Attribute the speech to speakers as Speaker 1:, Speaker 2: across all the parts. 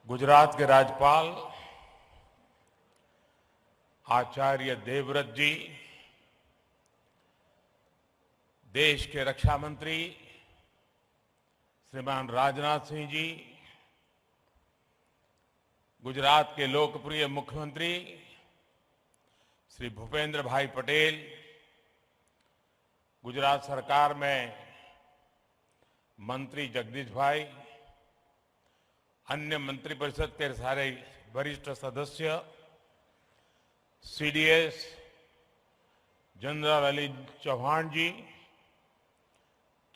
Speaker 1: गुजरात के राज्यपाल आचार्य देवव्रत जी, देश के रक्षा मंत्री श्रीमान राजनाथ सिंह जी, गुजरात के लोकप्रिय मुख्यमंत्री श्री भूपेंद्र भाई पटेल, गुजरात सरकार में मंत्री जगदीश भाई, अन्य मंत्रिपरिषद के सारे वरिष्ठ सदस्य, CDS general Ali Chauhan ji,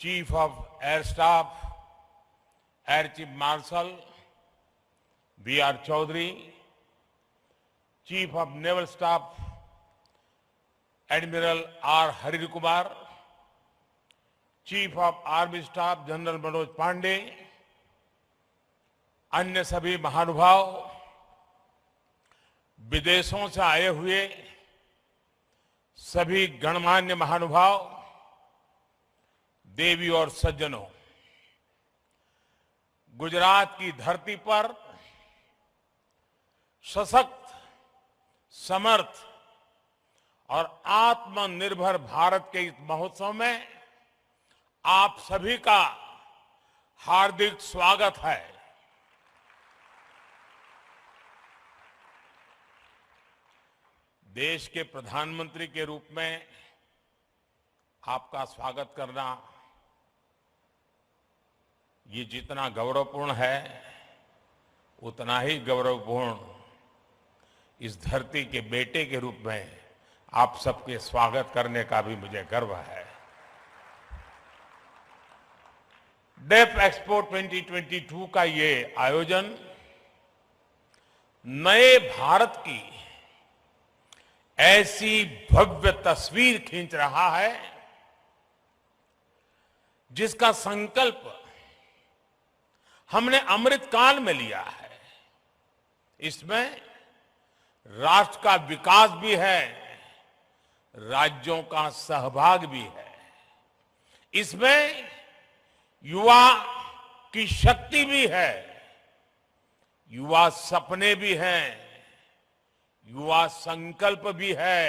Speaker 1: chief of air staff air chief marshal V R. Chaudhari, chief of naval staff admiral R. Hari Kumar, chief of army staff general Manoj Pande, अन्य सभी महानुभाव, विदेशों से आए हुए सभी गणमान्य महानुभाव, देवी और सज्जनों, गुजरात की धरती पर सशक्त, समर्थ और आत्मनिर्भर भारत के इस महोत्सव में आप सभी का हार्दिक स्वागत है। देश के प्रधानमंत्री के रूप में आपका स्वागत करना ये जितना गौरवपूर्ण है, उतना ही गौरवपूर्ण इस धरती के बेटे के रूप में आप सबके स्वागत करने का भी मुझे गर्व है। डेफ एक्सपो 2022 का ये आयोजन नए भारत की ऐसी भव्य तस्वीर खींच रहा है जिसका संकल्प हमने अमृत काल में लिया है। इसमें राष्ट्र का विकास भी है, राज्यों का सहभाग भी है। इसमें युवा की शक्ति भी है, युवा सपने भी हैं, युवा संकल्प भी है,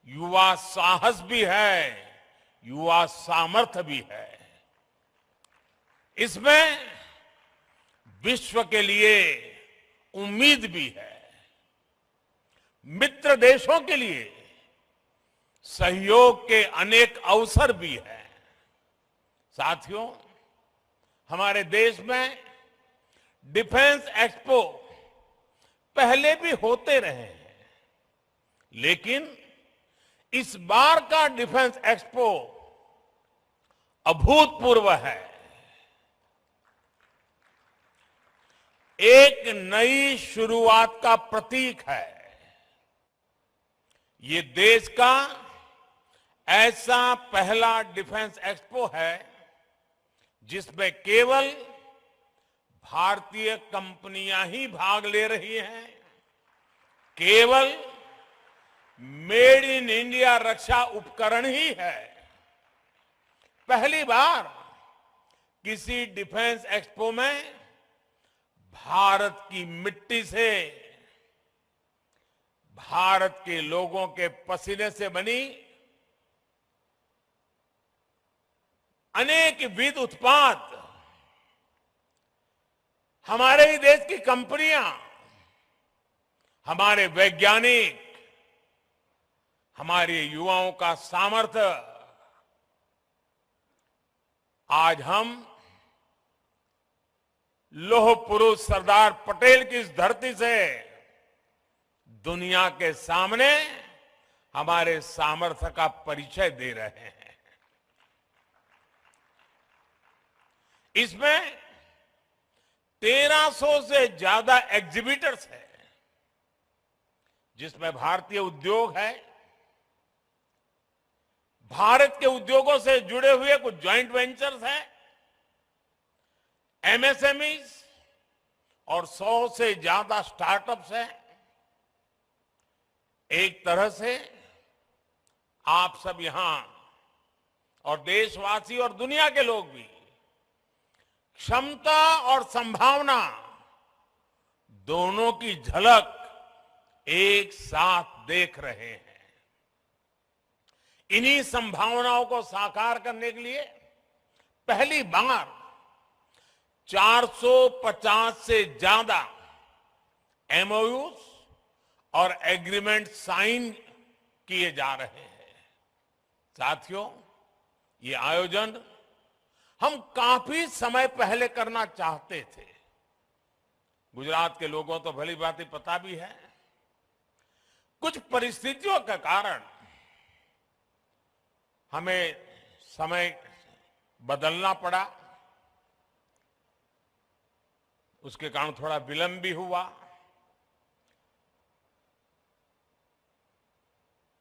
Speaker 1: युवा साहस भी है, युवा सामर्थ्य भी है। इसमें विश्व के लिए उम्मीद भी है, मित्र देशों के लिए सहयोग के अनेक अवसर भी हैं। साथियों, हमारे देश में डिफेंस एक्सपो पहले भी होते रहे हैं, लेकिन इस बार का डिफेंस एक्सपो अभूतपूर्व है। एक नई शुरुआत का प्रतीक है। ये देश का ऐसा पहला डिफेंस एक्सपो है जिसमें केवल भारतीय कंपनियां ही भाग ले रही हैं। केवल मेड इन इंडिया रक्षा उपकरण ही है। पहली बार किसी डिफेंस एक्सपो में भारत की मिट्टी से, भारत के लोगों के पसीने से बनी अनेक विध उत्पाद, हमारे ही देश की कंपनियां, हमारे वैज्ञानिक, हमारे युवाओं का सामर्थ्य आज हम लौह पुरुष सरदार पटेल की इस धरती से दुनिया के सामने हमारे सामर्थ्य का परिचय दे रहे हैं। इसमें 1300 से ज्यादा एग्जीबिटर्स हैं, जिसमें भारतीय उद्योग है, भारत के उद्योगों से जुड़े हुए कुछ जॉइंट वेंचर्स हैं, एमएसएमईज और 100 से ज्यादा स्टार्टअप्स हैं। एक तरह से आप सब यहां और देशवासी और दुनिया के लोग भी क्षमता और संभावना दोनों की झलक एक साथ देख रहे हैं। इन्हीं संभावनाओं को साकार करने के लिए पहली बार 450 से ज्यादा एमओयूज और एग्रीमेंट साइन किए जा रहे हैं। साथियों, ये आयोजन हम काफी समय पहले करना चाहते थे। गुजरात के लोगों तो भली भांति पता भी है, कुछ परिस्थितियों के कारण हमें समय बदलना पड़ा, उसके कारण थोड़ा विलंब भी हुआ।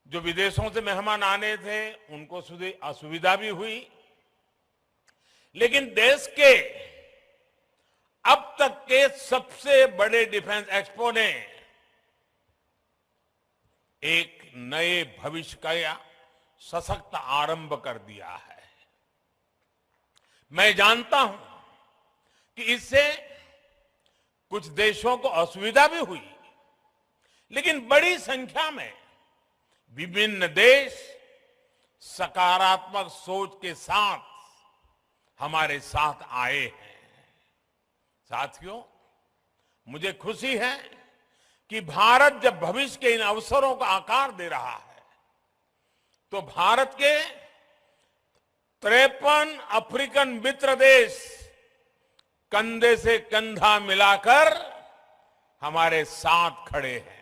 Speaker 1: जो विदेशों से मेहमान आने थे उनको असुविधा भी हुई, लेकिन देश के अब तक के सबसे बड़े डिफेंस एक्सपो ने एक नए भविष्य का सशक्त आरंभ कर दिया है। मैं जानता हूं कि इससे कुछ देशों को असुविधा भी हुई, लेकिन बड़ी संख्या में विभिन्न देश सकारात्मक सोच के साथ हमारे साथ आए हैं। साथियों, मुझे खुशी है कि भारत जब भविष्य के इन अवसरों को आकार दे रहा है, तो भारत के 53 अफ्रीकन मित्र देश कंधे से कंधा मिलाकर हमारे साथ खड़े हैं।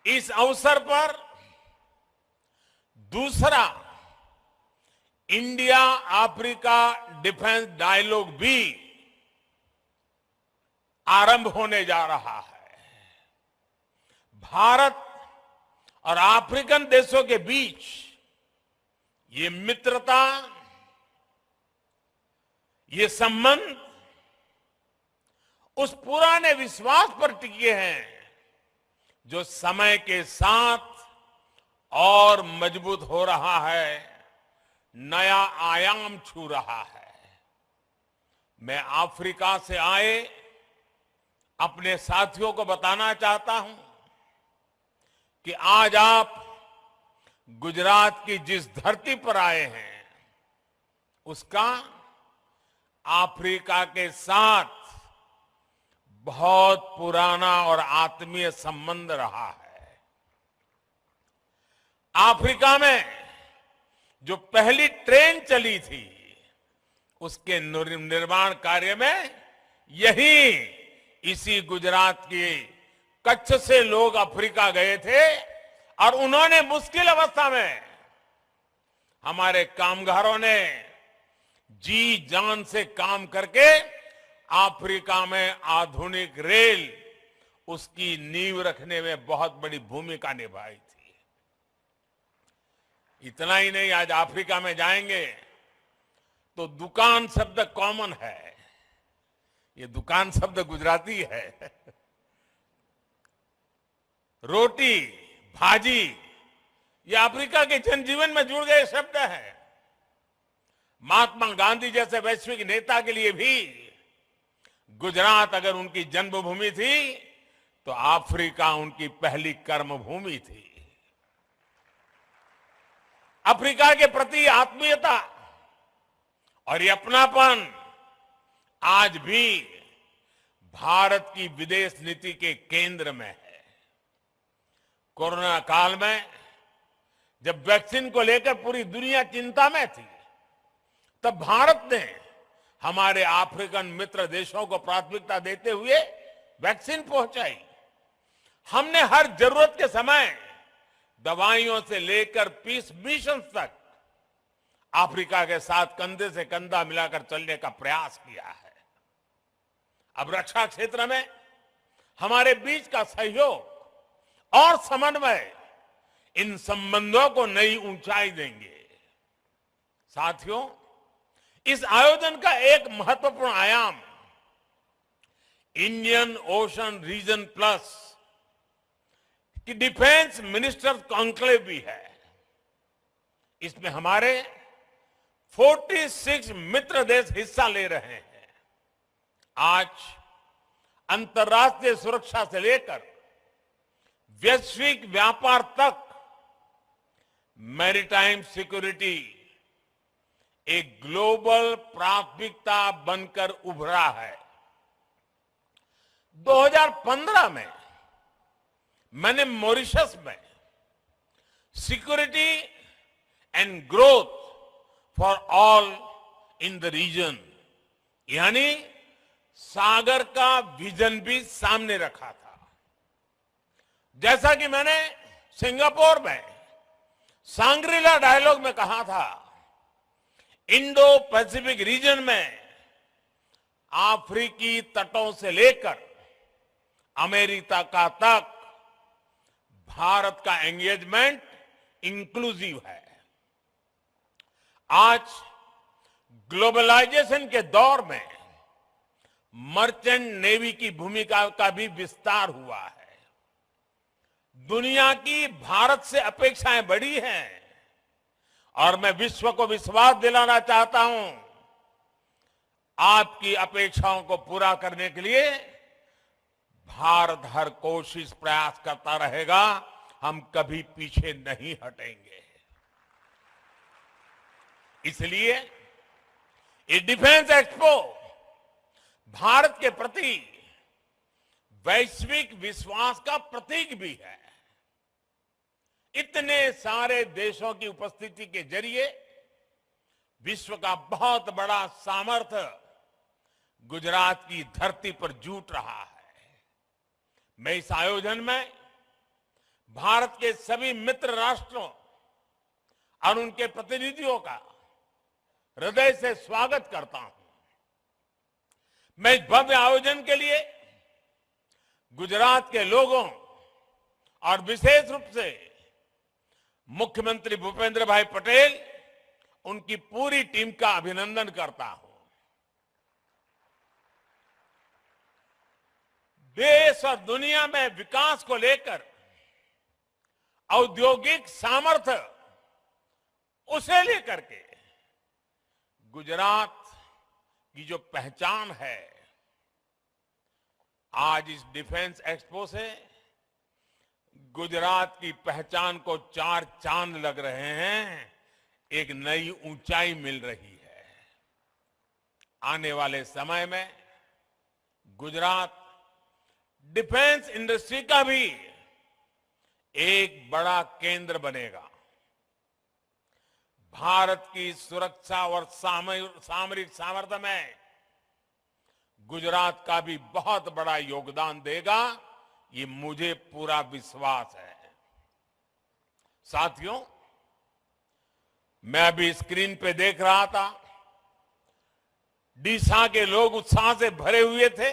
Speaker 1: इस अवसर पर दूसरा इंडिया अफ्रीका डिफेंस डायलॉग भी आरंभ होने जा रहा है। भारत और अफ्रीकन देशों के बीच ये मित्रता, ये संबंध उस पुराने विश्वास पर टिके हैं जो समय के साथ और मजबूत हो रहा है, नया आयाम छू रहा है। मैं अफ्रीका से आए अपने साथियों को बताना चाहता हूं कि आज आप गुजरात की जिस धरती पर आए हैं, उसका अफ्रीका के साथ बहुत पुराना और आत्मीय संबंध रहा है। अफ्रीका में जो पहली ट्रेन चली थी, उसके निर्माण कार्य में इसी गुजरात के कच्छ से लोग अफ्रीका गए थे और उन्होंने मुश्किल अवस्था में हमारे कामगारों ने जी जान से काम करके अफ्रीका में आधुनिक रेल, उसकी नींव रखने में बहुत बड़ी भूमिका निभाई थी। इतना ही नहीं, आज अफ्रीका में जाएंगे तो दुकान शब्द कॉमन है। ये दुकान शब्द गुजराती है। रोटी, भाजी, ये अफ्रीका के जनजीवन में जुड़ गए शब्द हैं। महात्मा गांधी जैसे वैश्विक नेता के लिए भी गुजरात अगर उनकी जन्मभूमि थी, तो अफ्रीका उनकी पहली कर्मभूमि थी। अफ्रीका के प्रति आत्मीयता और ये अपनापन आज भी भारत की विदेश नीति के केंद्र में है। कोरोना काल में जब वैक्सीन को लेकर पूरी दुनिया चिंता में थी, तब भारत ने हमारे अफ्रीकन मित्र देशों को प्राथमिकता देते हुए वैक्सीन पहुंचाई। हमने हर जरूरत के समय दवाइयों से लेकर पीस मिशन तक अफ्रीका के साथ कंधे से कंधा मिलाकर चलने का प्रयास किया है। अब रक्षा क्षेत्र में हमारे बीच का सहयोग और समन्वय इन संबंधों को नई ऊंचाई देंगे। साथियों, इस आयोजन का एक महत्वपूर्ण आयाम इंडियन ओशन रीजन प्लस की डिफेंस मिनिस्टर्स कॉन्क्लेव भी है। इसमें हमारे 46 मित्र देश हिस्सा ले रहे हैं। आज अंतर्राष्ट्रीय सुरक्षा से लेकर वैश्विक व्यापार तक मैरीटाइम सिक्योरिटी एक ग्लोबल प्राथमिकता बनकर उभरा है। 2015 में मैंने मॉरिशस में security and growth for all in the region यानी सागर का विजन भी सामने रखा था। जैसा कि मैंने सिंगापुर में सांग्रीला डायलॉग में कहा था, इंडो पैसिफिक रीजन में अफ्रीकी तटों से लेकर अमेरिका का तक भारत का एंगेजमेंट इंक्लूसिव है। आज ग्लोबलाइजेशन के दौर में मर्चेंट नेवी की भूमिका का भी विस्तार हुआ है। दुनिया की भारत से अपेक्षाएं बड़ी हैं और मैं विश्व को विश्वास दिलाना चाहता हूं, आपकी अपेक्षाओं को पूरा करने के लिए भारत हर कोशिश प्रयास करता रहेगा। हम कभी पीछे नहीं हटेंगे। इसलिए ये डिफेंस एक्सपो भारत के प्रति वैश्विक विश्वास का प्रतीक भी है। इतने सारे देशों की उपस्थिति के जरिए विश्व का बहुत बड़ा सामर्थ्य गुजरात की धरती पर जुट रहा है। मैं इस आयोजन में भारत के सभी मित्र राष्ट्रों और उनके प्रतिनिधियों का हृदय से स्वागत करता हूं। मैं इस भव्य आयोजन के लिए गुजरात के लोगों और विशेष रूप से मुख्यमंत्री भूपेंद्र भाई पटेल, उनकी पूरी टीम का अभिनंदन करता हूं। देश और दुनिया में विकास को लेकर औद्योगिक सामर्थ्य उसे लेकर के गुजरात की जो पहचान है, आज इस डिफेंस एक्सपो से गुजरात की पहचान को चार चांद लग रहे हैं, एक नई ऊंचाई मिल रही है। आने वाले समय में गुजरात डिफेंस इंडस्ट्री का भी एक बड़ा केंद्र बनेगा। भारत की सुरक्षा और सामरिक सामर्थ्य में गुजरात का भी बहुत बड़ा योगदान देगा, ये मुझे पूरा विश्वास है। साथियों, मैं अभी स्क्रीन पे देख रहा था, डीसा के लोग उत्साह से भरे हुए थे,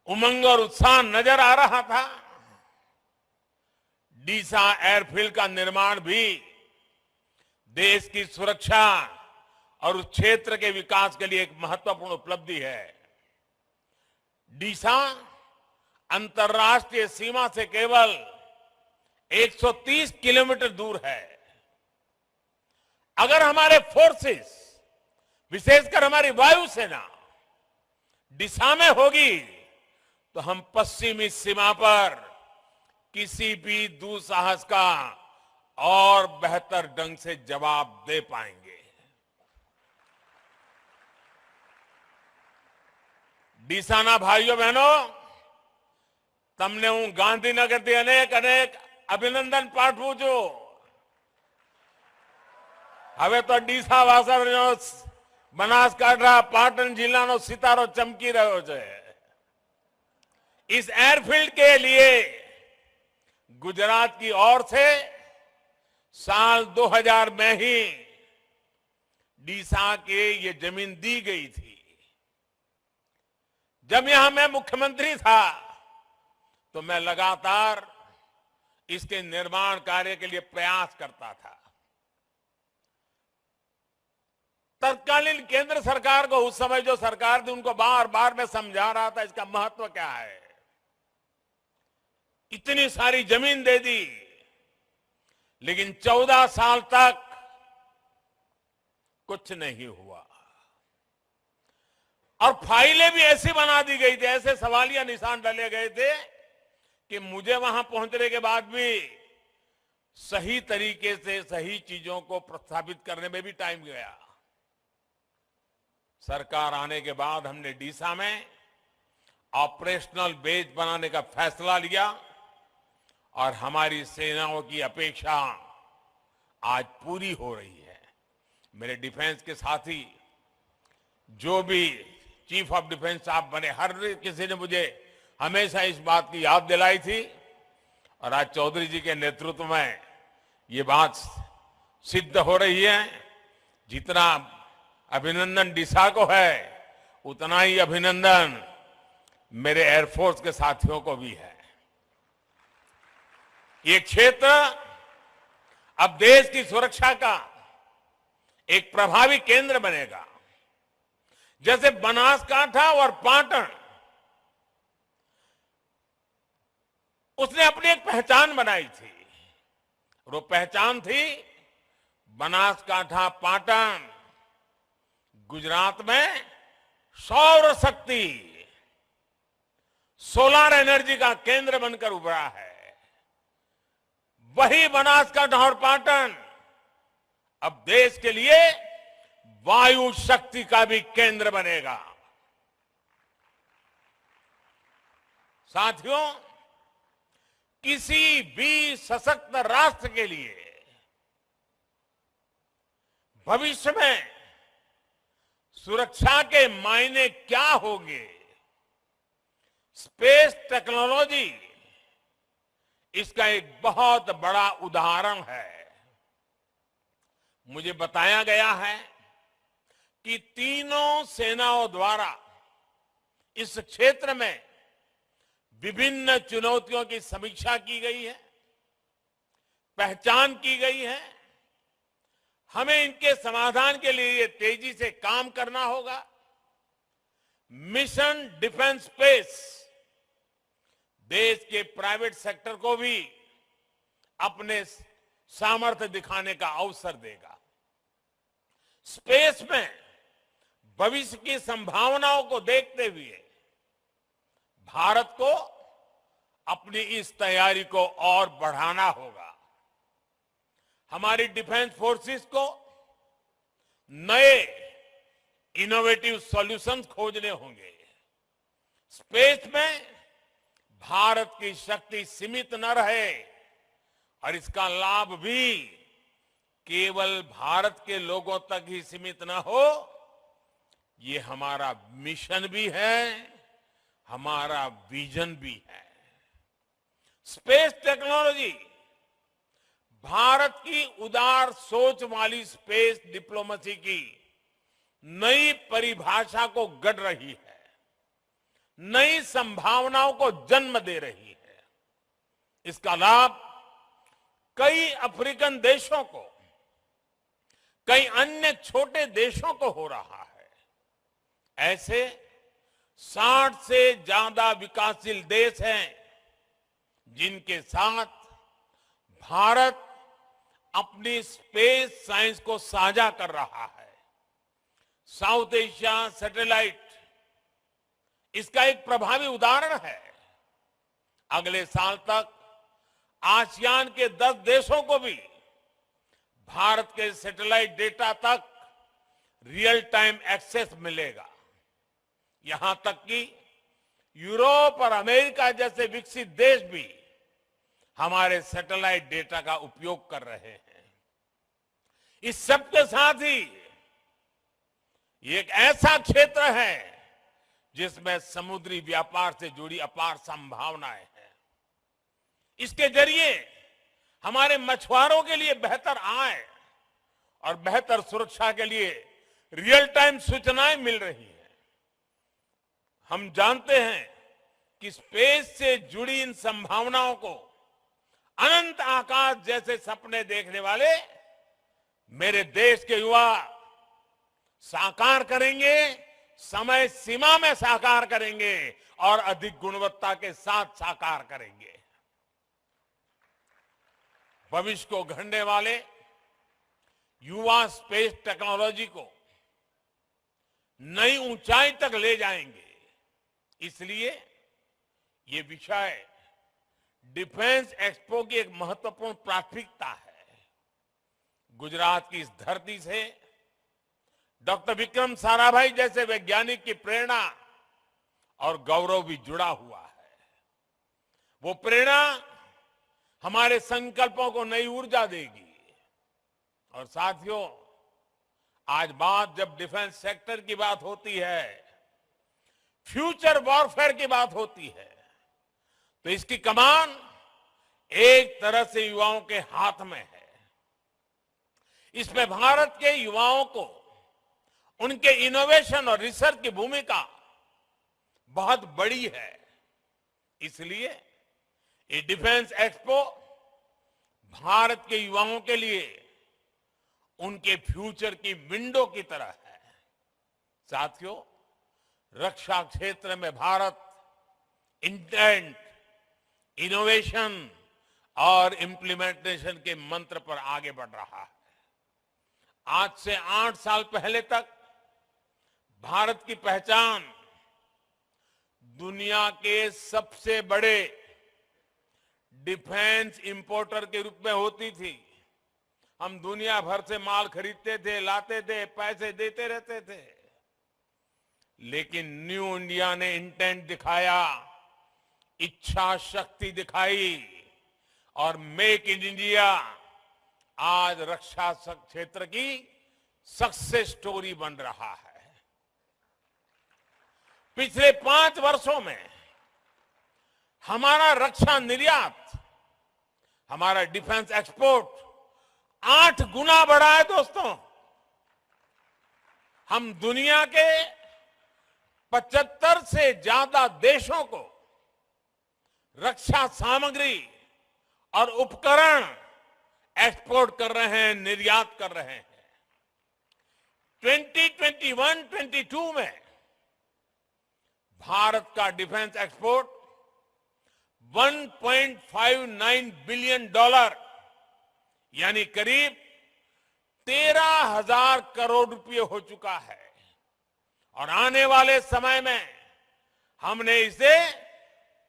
Speaker 1: उमंग और उत्साह नजर आ रहा था। डीसा एयरफील्ड का निर्माण भी देश की सुरक्षा और उस क्षेत्र के विकास के लिए एक महत्वपूर्ण उपलब्धि है। डीसा अंतर्राष्ट्रीय सीमा से केवल 130 किलोमीटर दूर है। अगर हमारे फोर्सेस, विशेषकर हमारी वायुसेना डीसा में होगी तो हम पश्चिमी सीमा पर किसी भी दुस्साहस का और बेहतर ढंग से जवाब दे पाएंगे। डीसाना भाइयों बहनों, તમને હું ગાંધીનગરથી અનેક અભિનંદન પાઠવું છું। હવે તો ડીસા વાસણનો બનાસકાંઠા પાટણ જિલ્લાનો સિતારો ચમકી રહ્યો છે। इस एयरफील्ड के लिए गुजरात की ओर से साल 2000 में ही डीसा के ये जमीन दी गई थी। जब यहां मैं मुख्यमंत्री था तो मैं लगातार इसके निर्माण कार्य के लिए प्रयास करता था। तत्कालीन केंद्र सरकार को, उस समय जो सरकार थी, उनको बार बार मैं समझा रहा था इसका महत्व क्या है। इतनी सारी जमीन दे दी, लेकिन 14 साल तक कुछ नहीं हुआ। और फाइलें भी ऐसी बना दी गई थी, ऐसे सवालिया निशान डाले गए थे कि मुझे वहां पहुंचने के बाद भी सही तरीके से सही चीजों को प्रस्थापित करने में भी टाइम गया। सरकार आने के बाद हमने डीसा में ऑपरेशनल बेस बनाने का फैसला लिया और हमारी सेनाओं की अपेक्षा आज पूरी हो रही है। मेरे डिफेंस के साथी जो भी चीफ ऑफ डिफेंस साहब बने, हर किसी ने मुझे हमेशा इस बात की याद दिलाई थी और आज चौधरी जी के नेतृत्व में ये बात सिद्ध हो रही है। जितना अभिनंदन डीसा को है उतना ही अभिनंदन मेरे एयरफोर्स के साथियों को भी है। ये क्षेत्र अब देश की सुरक्षा का एक प्रभावी केंद्र बनेगा। जैसे बनासकांठा और पाटन, उसने अपनी एक पहचान बनाई थी। वो पहचान थी बनासकांठा पाटन गुजरात में सौर शक्ति, सोलर एनर्जी का केंद्र बनकर उभरा है। वही बनासकांठा और पाटन अब देश के लिए वायु शक्ति का भी केंद्र बनेगा। साथियों, किसी भी सशक्त राष्ट्र के लिए भविष्य में सुरक्षा के मायने क्या होंगे, स्पेस टेक्नोलॉजी इसका एक बहुत बड़ा उदाहरण है। मुझे बताया गया है कि तीनों सेनाओं द्वारा इस क्षेत्र में विभिन्न चुनौतियों की समीक्षा की गई है, पहचान की गई है। हमें इनके समाधान के लिए तेजी से काम करना होगा। मिशन डिफेंस स्पेस देश के प्राइवेट सेक्टर को भी अपने सामर्थ्य दिखाने का अवसर देगा। स्पेस में भविष्य की संभावनाओं को देखते हुए भारत को अपनी इस तैयारी को और बढ़ाना होगा। हमारी डिफेंस फोर्सेस को नए इनोवेटिव सॉल्यूशंस खोजने होंगे। स्पेस में भारत की शक्ति सीमित न रहे और इसका लाभ भी केवल भारत के लोगों तक ही सीमित न हो, ये हमारा मिशन भी है, हमारा विजन भी है। स्पेस टेक्नोलॉजी भारत की उदार सोच वाली स्पेस डिप्लोमेसी की नई परिभाषा को गढ़ रही है, नई संभावनाओं को जन्म दे रही है। इसका लाभ कई अफ्रीकन देशों को, कई अन्य छोटे देशों को हो रहा है। ऐसे 60 से ज्यादा विकासशील देश हैं जिनके साथ भारत अपनी स्पेस साइंस को साझा कर रहा है। साउथ एशिया सैटेलाइट इसका एक प्रभावी उदाहरण है। अगले साल तक आसियान के 10 देशों को भी भारत के सैटेलाइट डेटा तक रियल टाइम एक्सेस मिलेगा। यहां तक कि यूरोप और अमेरिका जैसे विकसित देश भी हमारे सैटेलाइट डेटा का उपयोग कर रहे हैं। इस सब के साथ ही ये एक ऐसा क्षेत्र है जिसमें समुद्री व्यापार से जुड़ी अपार संभावनाएं हैं। इसके जरिए हमारे मछुआरों के लिए बेहतर आय और बेहतर सुरक्षा के लिए रियल टाइम सूचनाएं मिल रही हैं। हम जानते हैं कि स्पेस से जुड़ी इन संभावनाओं को अनंत आकाश जैसे सपने देखने वाले मेरे देश के युवा साकार करेंगे, समय सीमा में साकार करेंगे और अधिक गुणवत्ता के साथ साकार करेंगे। भविष्य को गढ़ने वाले युवा स्पेस टेक्नोलॉजी को नई ऊंचाई तक ले जाएंगे। इसलिए ये विषय डिफेंस एक्सपो की एक महत्वपूर्ण प्राथमिकता है। गुजरात की इस धरती से डॉक्टर विक्रम साराभाई जैसे वैज्ञानिक की प्रेरणा और गौरव भी जुड़ा हुआ है। वो प्रेरणा हमारे संकल्पों को नई ऊर्जा देगी। और साथियों, आज बात जब डिफेंस सेक्टर की बात होती है, फ्यूचर वॉरफेयर की बात होती है, तो इसकी कमान एक तरह से युवाओं के हाथ में है। इसमें भारत के युवाओं को उनके इनोवेशन और रिसर्च की भूमिका बहुत बड़ी है। इसलिए ये डिफेंस एक्सपो भारत के युवाओं के लिए उनके फ्यूचर की विंडो की तरह है। साथियों, रक्षा क्षेत्र में भारत इंटेंट, इनोवेशन और इम्प्लीमेंटेशन के मंत्र पर आगे बढ़ रहा है। आज से 8 साल पहले तक भारत की पहचान दुनिया के सबसे बड़े डिफेंस इंपोर्टर के रूप में होती थी। हम दुनिया भर से माल खरीदते थे, लाते थे, पैसे देते रहते थे। लेकिन न्यू इंडिया ने इंटेंट दिखाया, इच्छा शक्ति दिखाई और मेक इन इंडिया आज रक्षा क्षेत्र की सक्सेस स्टोरी बन रहा है। पिछले 5 वर्षों में हमारा रक्षा निर्यात, हमारा डिफेंस एक्सपोर्ट 8 गुना बढ़ा है। दोस्तों, हम दुनिया के 75 से ज्यादा देशों को रक्षा सामग्री और उपकरण एक्सपोर्ट कर रहे हैं, निर्यात कर रहे हैं। 2021-22 में भारत का डिफेंस एक्सपोर्ट $1.59 बिलियन यानी करीब 13,000 करोड़ रुपए हो चुका है। और आने वाले समय में हमने इसे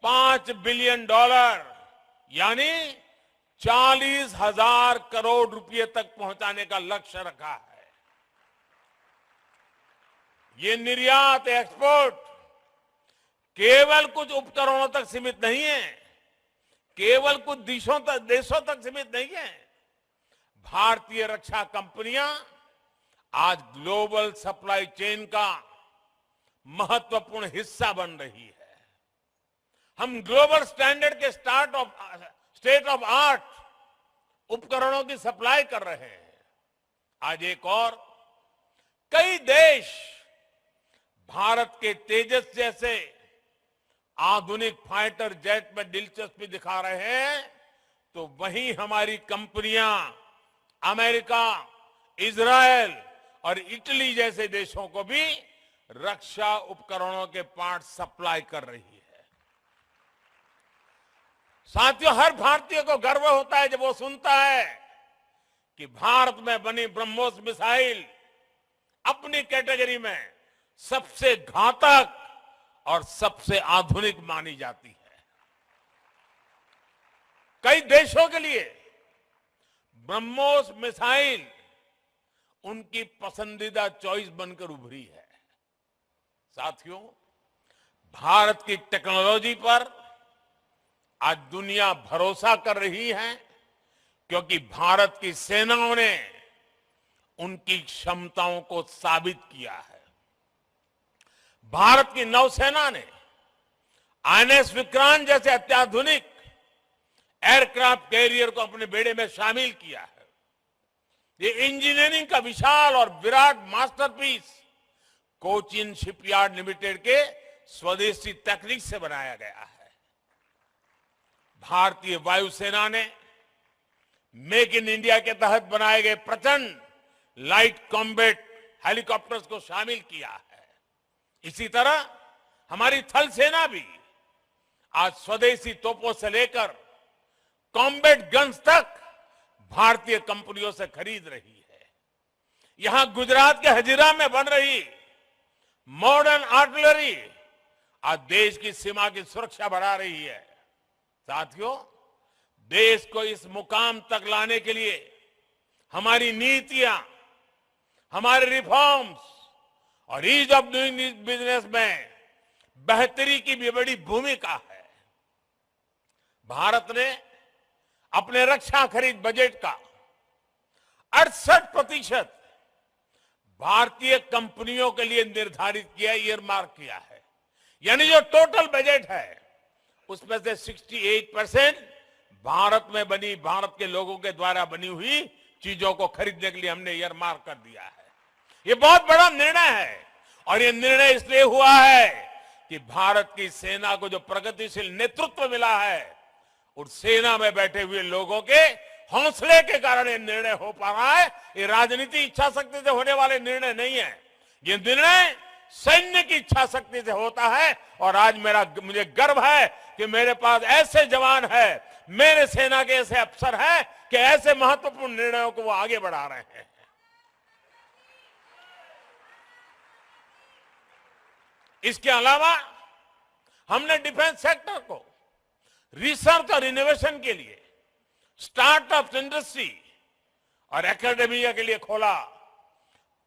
Speaker 1: $5 बिलियन यानी 40,000 करोड़ रुपए तक पहुंचाने का लक्ष्य रखा है। ये निर्यात, एक्सपोर्ट केवल कुछ उपकरणों तक सीमित नहीं है, केवल कुछ देशों तक सीमित नहीं है। भारतीय रक्षा कंपनियां आज ग्लोबल सप्लाई चेन का महत्वपूर्ण हिस्सा बन रही है। हम ग्लोबल स्टैंडर्ड के स्टेट ऑफ आर्ट उपकरणों की सप्लाई कर रहे हैं। आज एक और कई देश भारत के तेजस जैसे आधुनिक फाइटर जेट में दिलचस्पी दिखा रहे हैं, तो वहीं हमारी कंपनियां अमेरिका, इजरायल और इटली जैसे देशों को भी रक्षा उपकरणों के पार्ट सप्लाई कर रही है। साथियों, हर भारतीय को गर्व होता है जब वो सुनता है कि भारत में बनी ब्रह्मोस मिसाइल अपनी कैटेगरी में सबसे घातक और सबसे आधुनिक मानी जाती है। कई देशों के लिए ब्रह्मोस मिसाइल उनकी पसंदीदा चॉइस बनकर उभरी है। साथियों, भारत की टेक्नोलॉजी पर आज दुनिया भरोसा कर रही है, क्योंकि भारत की सेनाओं ने उनकी क्षमताओं को साबित किया है। भारत की नौसेना ने INS विक्रांत जैसे अत्याधुनिक एयरक्राफ्ट कैरियर को अपने बेड़े में शामिल किया है। ये इंजीनियरिंग का विशाल और Virat masterpiece Cochin shipyard limited के स्वदेशी तकनीक से बनाया गया है। भारतीय वायुसेना ने मेक इन इंडिया के तहत बनाए गए प्रचंड लाइट कॉम्बैट हेलीकॉप्टर्स को शामिल किया है। इसी तरह हमारी थल सेना भी आज स्वदेशी तोपों से लेकर कॉम्बैट गन्स तक भारतीय कंपनियों से खरीद रही है। यहां गुजरात के हजीरा में बन रही मॉडर्न आर्टिलरी आज देश की सीमा की सुरक्षा बढ़ा रही है। साथियों, देश को इस मुकाम तक लाने के लिए हमारी नीतियां, हमारे रिफॉर्म्स और ईज ऑफ डूइंग बिजनेस में बेहतरी की भी बड़ी भूमिका है। भारत ने अपने रक्षा खरीद बजट का 68% भारतीय कंपनियों के लिए निर्धारित किया, ईयरमार्क किया है। यानी जो टोटल बजट है उसमें से 68% भारत में बनी, भारत के लोगों के द्वारा बनी हुई चीजों को खरीदने के लिए हमने ईयरमार्क कर दिया है। ये बहुत बड़ा निर्णय है और ये निर्णय इसलिए हुआ है कि भारत की सेना को जो प्रगतिशील नेतृत्व मिला है उस सेना में बैठे हुए लोगों के हौसले के कारण ये निर्णय हो पा रहा है। ये राजनीति इच्छा शक्ति से होने वाले निर्णय नहीं है, ये निर्णय सैन्य की इच्छा शक्ति से होता है। और आज मुझे गर्व है कि मेरे पास ऐसे जवान हैं, मेरे सेना के ऐसे अफसर हैं कि ऐसे महत्वपूर्ण निर्णयों को वो आगे बढ़ा रहे हैं। इसके अलावा हमने डिफेंस सेक्टर को रिसर्च और इनोवेशन के लिए, स्टार्टअप इंडस्ट्री और एकेडमिया के लिए खोला।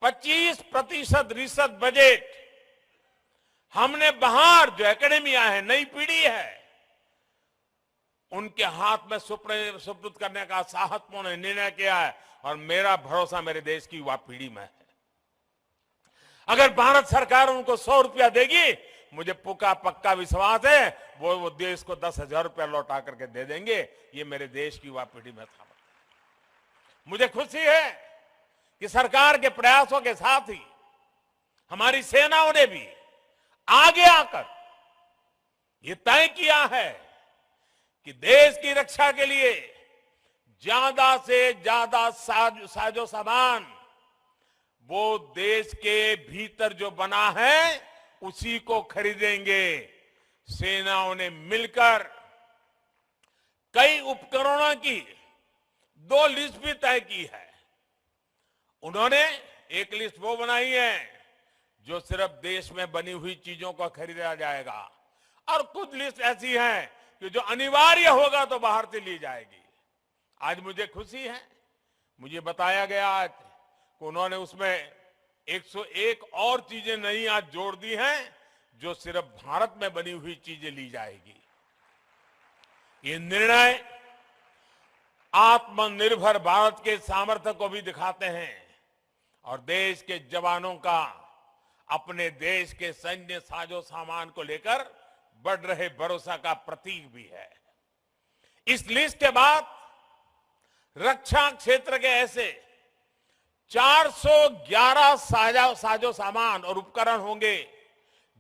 Speaker 1: 25% रिसर्च बजट हमने बाहर जो एकेडमिया है, नई पीढ़ी है, उनके हाथ में सुपुर्द करने का साहसपूर्ण निर्णय किया है। और मेरा भरोसा मेरे देश की युवा पीढ़ी में है। अगर भारत सरकार उनको 100 रुपया देगी, मुझे पक्का विश्वास है वो देश को 10,000 रुपया लौटा करके दे देंगे। ये मेरे देश की युवा पीढ़ी में था। मुझे खुशी है कि सरकार के प्रयासों के साथ ही हमारी सेनाओं ने भी आगे आकर ये तय किया है कि देश की रक्षा के लिए ज्यादा से ज्यादा साजो सामान वो देश के भीतर जो बना है उसी को खरीदेंगे। सेनाओं ने मिलकर कई उपकरणों की 2 लिस्ट भी तय की है। उन्होंने एक लिस्ट वो बनाई है जो सिर्फ देश में बनी हुई चीजों को खरीदा जाएगा, और कुछ लिस्ट ऐसी है कि जो अनिवार्य होगा तो बाहर से ली जाएगी। आज मुझे खुशी है, मुझे बताया गया आज कि उन्होंने उसमें 101 और चीजें नई आज जोड़ दी हैं जो सिर्फ भारत में बनी हुई चीजें ली जाएगी। ये निर्णय आत्मनिर्भर भारत के सामर्थ्य को भी दिखाते हैं और देश के जवानों का अपने देश के सैन्य साजो सामान को लेकर बढ़ रहे भरोसा का प्रतीक भी है। इस लिस्ट के बाद रक्षा क्षेत्र के ऐसे 411 साजो सामान और उपकरण होंगे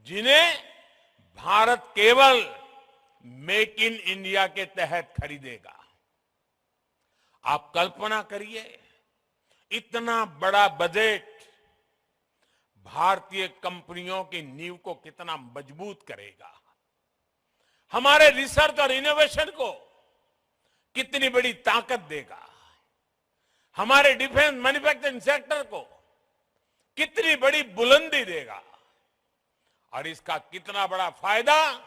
Speaker 1: जिन्हें भारत केवल मेक इन इंडिया के तहत खरीदेगा। आप कल्पना करिए, इतना बड़ा बजट भारतीय कंपनियों की नींव को कितना मजबूत करेगा, हमारे रिसर्च और इनोवेशन को कितनी बड़ी ताकत देगा, हमारे डिफेंस मैन्युफैक्चरिंग सेक्टर को कितनी बड़ी बुलंदी देगा, और इसका कितना बड़ा फायदा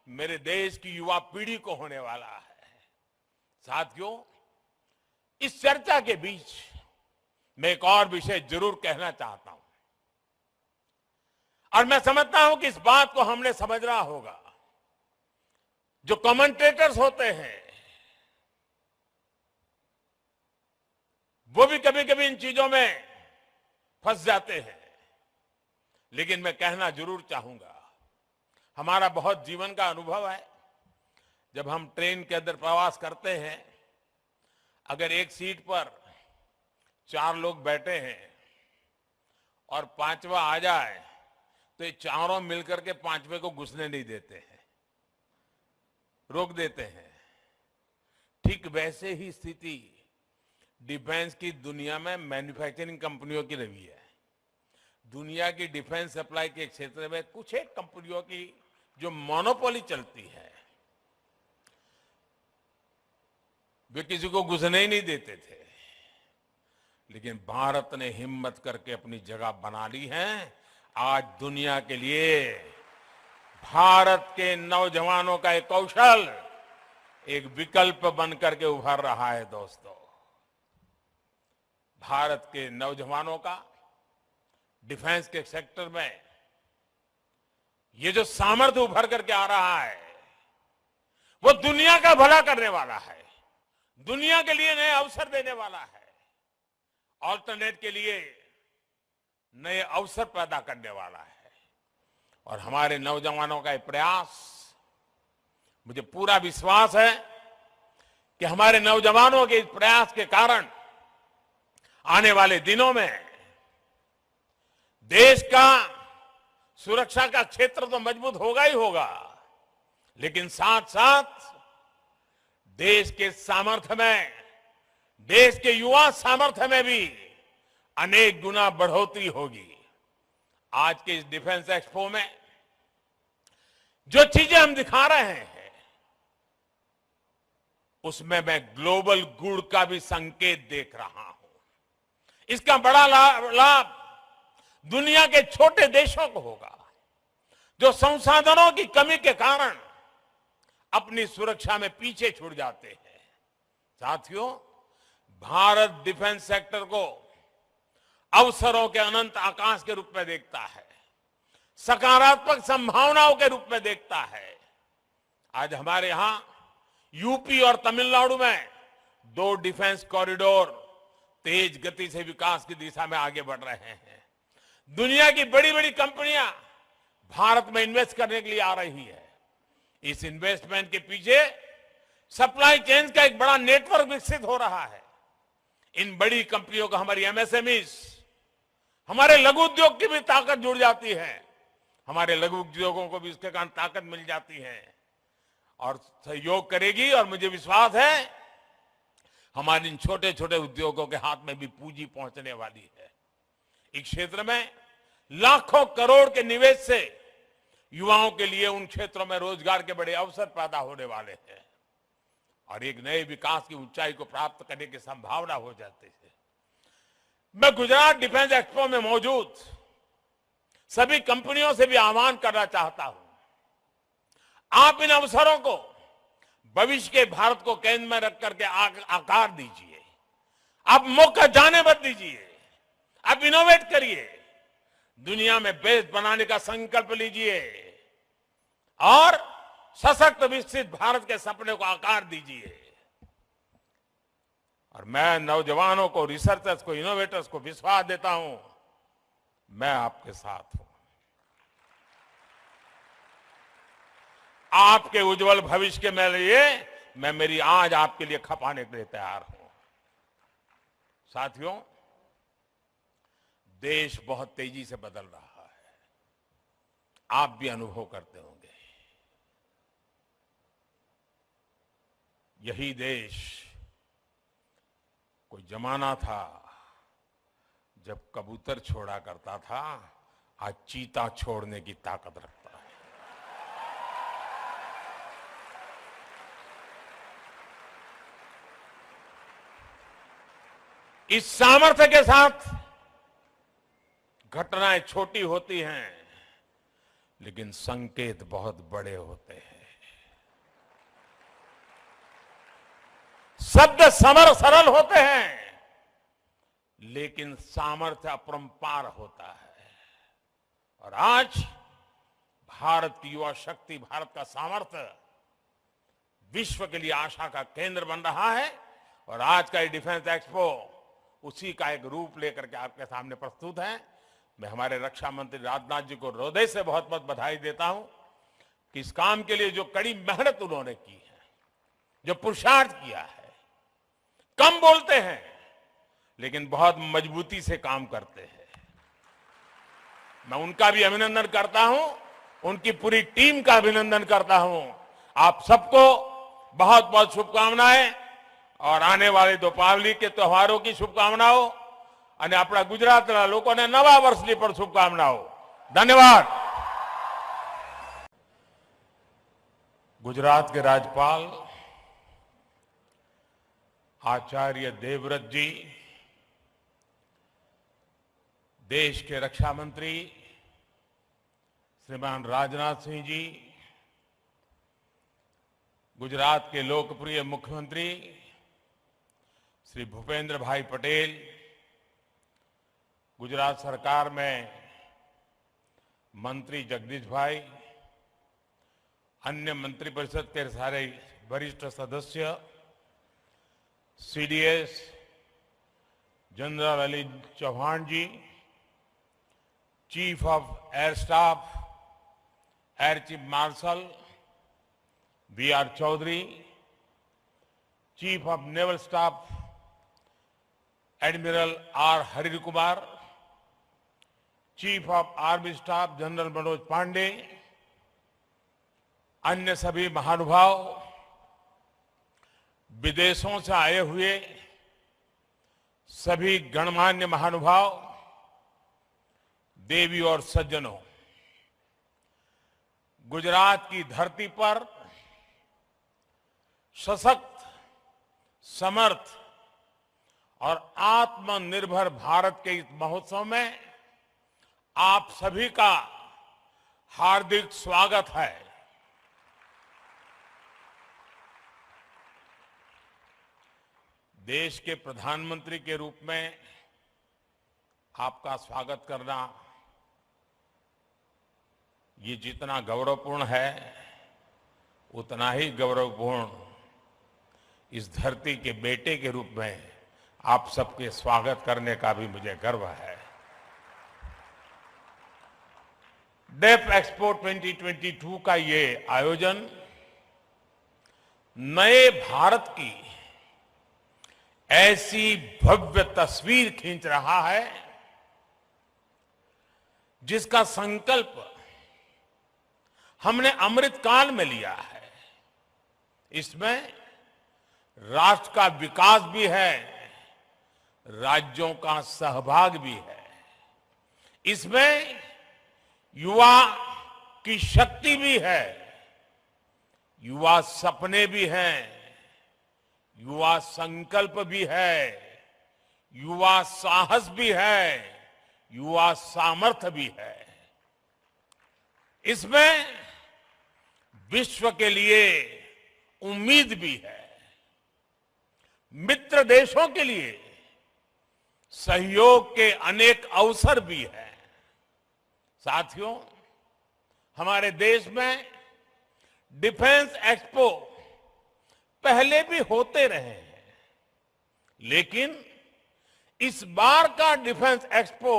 Speaker 1: मेरे देश की युवा पीढ़ी को होने वाला है। साथियों, इस चर्चा के बीच मैं एक और विषय जरूर कहना चाहता हूं, और मैं समझता हूं कि इस बात को हमने समझना होगा। जो कमेंटेटर्स होते हैं वो भी कभी कभी इन चीजों में फंस जाते हैं, लेकिन मैं कहना जरूर चाहूंगा, हमारा बहुत जीवन का अनुभव है। जब हम ट्रेन के अंदर प्रवास करते हैं, अगर एक सीट पर 4 लोग बैठे हैं और 5वां आ जाए तो ये चारों मिलकर के 5वें को घुसने नहीं देते हैं, रोक देते हैं। ठीक वैसे ही स्थिति डिफेंस की दुनिया में मैन्युफैक्चरिंग कंपनियों की रही है। दुनिया की डिफेंस सप्लाई के क्षेत्र में कुछ एक कंपनियों की जो मोनोपोली चलती है, वे किसी को घुसने ही नहीं देते थे। लेकिन भारत ने हिम्मत करके अपनी जगह बना ली है। आज दुनिया के लिए भारत के नौजवानों का एक कौशल एक विकल्प बन करके उभर रहा है। दोस्तों, भारत के नौजवानों का डिफेंस के सेक्टर में ये जो सामर्थ्य उभर करके आ रहा है वो दुनिया का भला करने वाला है, दुनिया के लिए नए अवसर देने वाला है, ऑल्टरनेट के लिए नए अवसर पैदा करने वाला है। और हमारे नौजवानों का ये प्रयास, मुझे पूरा विश्वास है कि हमारे नौजवानों के इस प्रयास के कारण आने वाले दिनों में देश का सुरक्षा का क्षेत्र तो मजबूत होगा ही होगा, लेकिन साथ साथ देश के सामर्थ्य में, देश के युवा सामर्थ्य में भी अनेक गुना बढ़ोतरी होगी। आज के इस डिफेंस एक्सपो में जो चीजें हम दिखा रहे हैं उसमें मैं ग्लोबल गुड का भी संकेत देख रहा हूं। इसका बड़ा लाभ दुनिया के छोटे देशों को होगा जो संसाधनों की कमी के कारण अपनी सुरक्षा में पीछे छूट जाते हैं। साथियों, भारत डिफेंस सेक्टर को अवसरों के अनंत आकाश के रूप में देखता है, सकारात्मक संभावनाओं के रूप में देखता है। आज हमारे यहां यूपी और तमिलनाडु में 2 डिफेंस कॉरिडोर तेज गति से विकास की दिशा में आगे बढ़ रहे हैं। दुनिया की बड़ी बड़ी कंपनियां भारत में इन्वेस्ट करने के लिए आ रही है। इस इन्वेस्टमेंट के पीछे सप्लाई चेन का एक बड़ा नेटवर्क विकसित हो रहा है। इन बड़ी कंपनियों को हमारी एमएसएमईज, हमारे लघु उद्योग की भी ताकत जुड़ जाती है। हमारे लघु उद्योगों को भी इसके कारण ताकत मिल जाती है और सहयोग करेगी। और मुझे विश्वास है हमारे इन छोटे छोटे उद्योगों के हाथ में भी पूंजी पहुंचने वाली है। इस क्षेत्र में लाखों करोड़ के निवेश से युवाओं के लिए उन क्षेत्रों में रोजगार के बड़े अवसर पैदा होने वाले हैं और एक नए विकास की ऊंचाई को प्राप्त करने की संभावना हो जाती है। मैं गुजरात डिफेंस एक्सपो में मौजूद सभी कंपनियों से भी आह्वान करना चाहता हूं, आप इन अवसरों को भविष्य के भारत को केंद्र में रख करके आकार दीजिए। आप मौका जाने मत दीजिए, आप इनोवेट करिए, दुनिया में बेस्ट बनाने का संकल्प लीजिए और सशक्त विकसित भारत के सपने को आकार दीजिए। और मैं नौजवानों को, रिसर्चर्स को, इनोवेटर्स को विश्वास देता हूं, मैं आपके साथ हूं। आपके उज्जवल भविष्य के लिए मैं मेरी आज आपके लिए खपाने के लिए तैयार हूं। साथियों, देश बहुत तेजी से बदल रहा है, आप भी अनुभव करते होंगे। यही देश कोई जमाना था जब कबूतर छोड़ा करता था, आज चीता छोड़ने की ताकत रखता है। इस सामर्थ्य के साथ घटनाएं छोटी होती हैं लेकिन संकेत बहुत बड़े होते हैं। शब्द सरल होते हैं लेकिन सामर्थ्य अपरंपार होता है। और आज भारत की युवा शक्ति, भारत का सामर्थ्य विश्व के लिए आशा का केंद्र बन रहा है। और आज का ये डिफेंस एक्सपो उसी का एक रूप लेकर के आपके सामने प्रस्तुत है। मैं हमारे रक्षा मंत्री राजनाथ जी को हृदय से बहुत बहुत बधाई देता हूं कि इस काम के लिए जो कड़ी मेहनत उन्होंने की है, जो पुरुषार्थ किया है। कम बोलते हैं लेकिन बहुत मजबूती से काम करते हैं। मैं उनका भी अभिनंदन करता हूं, उनकी पूरी टीम का अभिनंदन करता हूं। आप सबको बहुत बहुत शुभकामनाएं और आने वाले दीपावली के त्योहारों की शुभकामनाओं અને આપણા ગુજરાતના લોકોને નવા વર્ષની પણ શુભકામનાઓ। ધન્યવાદ। गुजरात के राज्यपाल आचार्य देवव्रत जी देश के रक्षा मंत्री श्रीमान राजनाथ सिंह जी, गुजरात के लोकप्रिय मुख्यमंत्री श्री भूपेंद्र भाई पटेल, गुजरात सरकार में मंत्री जगदीश भाई, अन्य मंत्रिपरिषद के सारे वरिष्ठ सदस्य, CDS general Ali Chauhan ji, chief of air staff air chief marshal B R Chaudhari, chief of naval staff admiral R Hari Kumar, chief of army staff general Manoj Pande, अन्य सभी महानुभाव, विदेशों से आए हुए सभी गणमान्य महानुभाव, देवी और सज्जनों, गुजरात की धरती पर सशक्त, समर्थ और आत्मनिर्भर भारत के इस महोत्सव में आप सभी का हार्दिक स्वागत है। देश के प्रधानमंत्री के रूप में आपका स्वागत करना ये जितना गौरवपूर्ण है, उतना ही गौरवपूर्ण इस धरती के बेटे के रूप में आप सबके स्वागत करने का भी मुझे गर्व है। डेफ एक्सपो 2022 का ये आयोजन नए भारत की ऐसी भव्य तस्वीर खींच रहा है जिसका संकल्प हमने अमृतकाल में लिया है। इसमें राष्ट्र का विकास भी है, राज्यों का सहभाग भी है। इसमें युवा की शक्ति भी है, युवा सपने भी हैं, युवा संकल्प भी है, युवा साहस भी है, युवा सामर्थ्य भी है। इसमें विश्व के लिए उम्मीद भी है, मित्र देशों के लिए सहयोग के अनेक अवसर भी हैं। साथियों, हमारे देश में डिफेंस एक्सपो पहले भी होते रहे हैं, लेकिन इस बार का डिफेंस एक्सपो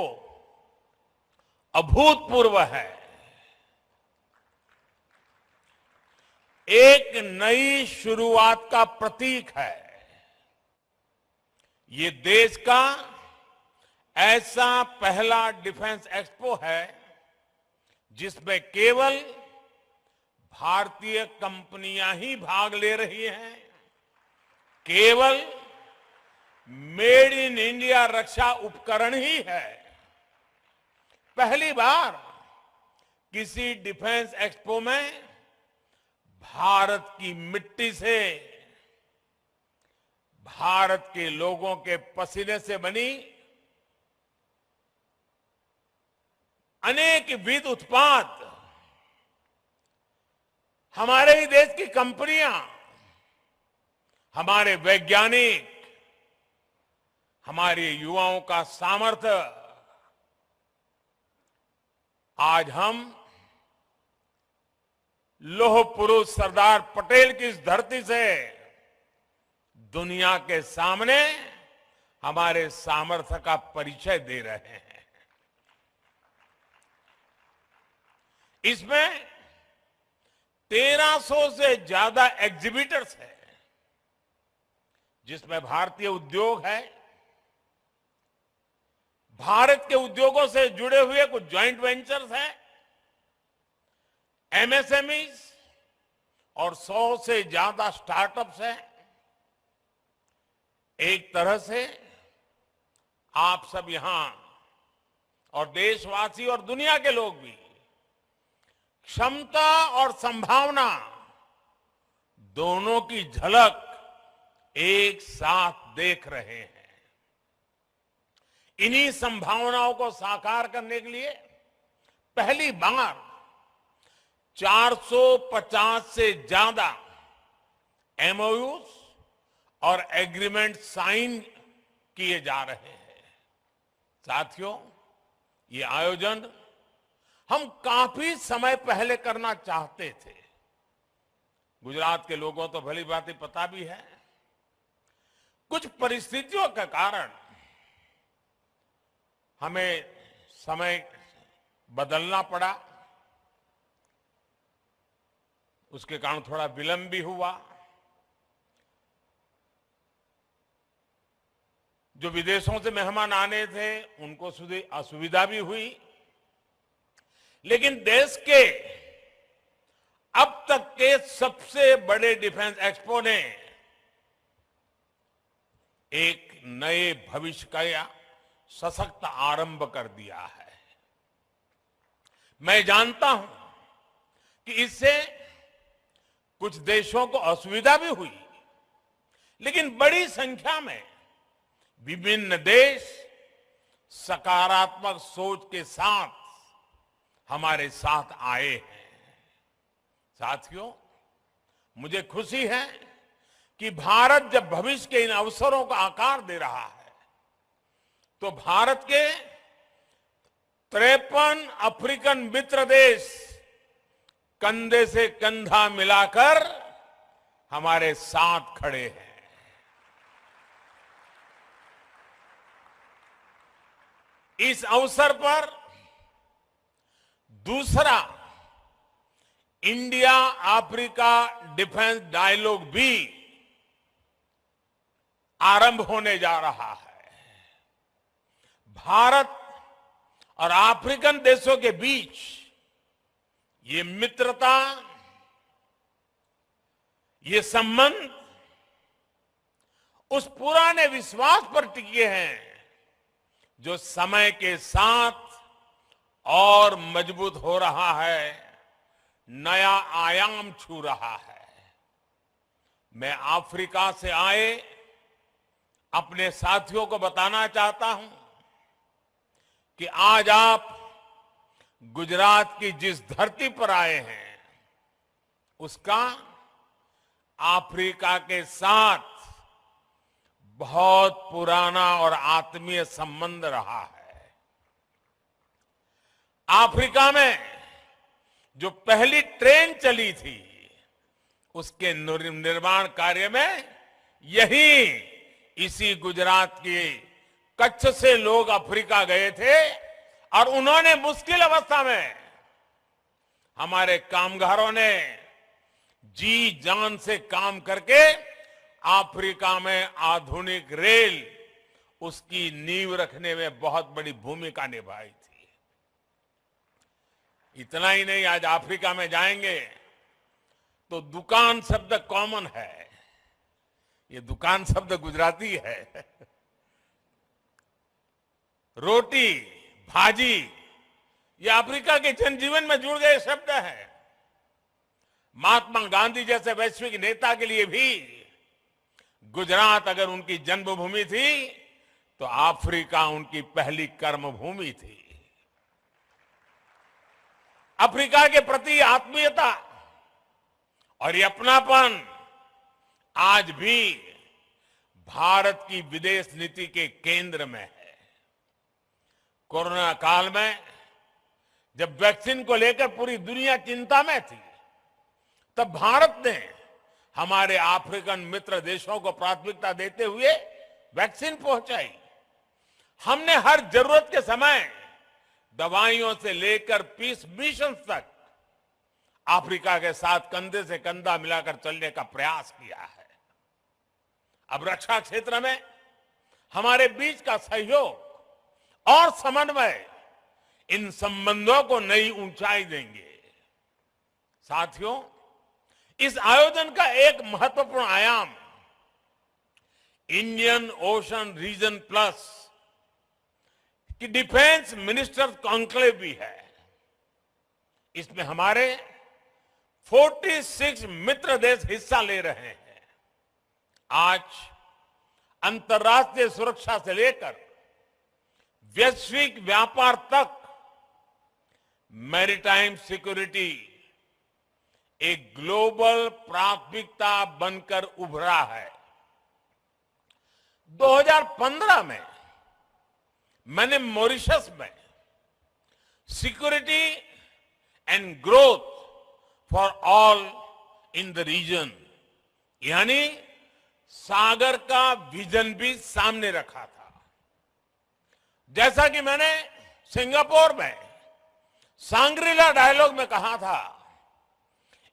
Speaker 1: अभूतपूर्व है। एक नई शुरुआत का प्रतीक है। ये देश का ऐसा पहला डिफेंस एक्सपो है जिसमें केवल भारतीय कंपनियां ही भाग ले रही हैं। केवल मेड इन इंडिया रक्षा उपकरण ही है। पहली बार किसी डिफेंस एक्सपो में भारत की मिट्टी से, भारत के लोगों के पसीने से बनी अनेक विध उत्पाद, हमारे ही देश की कंपनियां, हमारे वैज्ञानिक, हमारे युवाओं का सामर्थ्य आज हम लौह पुरुष सरदार पटेल की इस धरती से दुनिया के सामने हमारे सामर्थ्य का परिचय दे रहे हैं। इसमें 1300 से ज्यादा एग्जीबिटर्स हैं, जिसमें भारतीय उद्योग है, भारत के उद्योगों से जुड़े हुए कुछ ज्वाइंट वेंचर्स हैं, एमएसएमईज और 100 से ज्यादा स्टार्टअप्स हैं। एक तरह से आप सब यहां और देशवासी और दुनिया के लोग भी क्षमता और संभावना दोनों की झलक एक साथ देख रहे हैं। इन्हीं संभावनाओं को साकार करने के लिए पहली बार 450 से ज्यादा एमओयूज और एग्रीमेंट साइन किए जा रहे हैं। साथियों, ये आयोजन हम काफी समय पहले करना चाहते थे। गुजरात के लोगों तो भली भांति पता भी है, कुछ परिस्थितियों के कारण हमें समय बदलना पड़ा, उसके कारण थोड़ा विलंब भी हुआ। जो विदेशों से मेहमान आने थे उनको असुविधा भी हुई, लेकिन देश के अब तक के सबसे बड़े डिफेंस एक्सपो ने एक नए भविष्य का सशक्त आरंभ कर दिया है। मैं जानता हूं कि इससे कुछ देशों को असुविधा भी हुई, लेकिन बड़ी संख्या में विभिन्न देश सकारात्मक सोच के साथ हमारे साथ आए हैं। साथियों, मुझे खुशी है कि भारत जब भविष्य के इन अवसरों को आकार दे रहा है, तो भारत के 53 अफ्रीकन मित्र देश कंधे से कंधा मिलाकर हमारे साथ खड़े हैं। इस अवसर पर दूसरा इंडिया अफ्रीका डिफेंस डायलॉग भी आरंभ होने जा रहा है। भारत और अफ्रीकन देशों के बीच ये मित्रता, ये संबंध उस पुराने विश्वास पर टिके हैं जो समय के साथ और मजबूत हो रहा है, नया आयाम छू रहा है। मैं अफ्रीका से आए अपने साथियों को बताना चाहता हूं कि आज आप गुजरात की जिस धरती पर आए हैं, उसका अफ्रीका के साथ बहुत पुराना और आत्मीय संबंध रहा है। अफ्रीका में जो पहली ट्रेन चली थी, उसके निर्माण कार्य में इसी गुजरात के कच्छ से लोग अफ्रीका गए थे और उन्होंने मुश्किल अवस्था में हमारे कामगारों ने जी जान से काम करके अफ्रीका में आधुनिक रेल, उसकी नींव रखने में बहुत बड़ी भूमिका निभाई थी। इतना ही नहीं, आज अफ्रीका में जाएंगे तो दुकान शब्द कॉमन है। ये दुकान शब्द गुजराती है। रोटी, भाजी, ये अफ्रीका के जनजीवन में जुड़ गए शब्द हैं। महात्मा गांधी जैसे वैश्विक नेता के लिए भी गुजरात अगर उनकी जन्मभूमि थी, तो अफ्रीका उनकी पहली कर्मभूमि थी। अफ्रीका के प्रति आत्मीयता और ये अपनापन आज भी भारत की विदेश नीति के केंद्र में है। कोरोना काल में जब वैक्सीन को लेकर पूरी दुनिया चिंता में थी, तब भारत ने हमारे अफ्रीकन मित्र देशों को प्राथमिकता देते हुए वैक्सीन पहुंचाई। हमने हर जरूरत के समय दवाइयों से लेकर पीस मिशन तक अफ्रीका के साथ कंधे से कंधा मिलाकर चलने का प्रयास किया है। अब रक्षा क्षेत्र में हमारे बीच का सहयोग और समन्वय इन संबंधों को नई ऊंचाई देंगे। साथियों, इस आयोजन का एक महत्वपूर्ण आयाम इंडियन ओशन रीजन प्लस की डिफेंस मिनिस्टर्स कॉन्क्लेव भी है। इसमें हमारे 46 मित्र देश हिस्सा ले रहे हैं। आज अंतर्राष्ट्रीय सुरक्षा से लेकर वैश्विक व्यापार तक मैरीटाइम सिक्योरिटी एक ग्लोबल प्राथमिकता बनकर उभरा है। 2015 में मैंने मॉरिशस में security and growth for all in the region यानी सागर का विजन भी सामने रखा था। जैसा कि मैंने सिंगापुर में सांग्रीला डायलॉग में कहा था,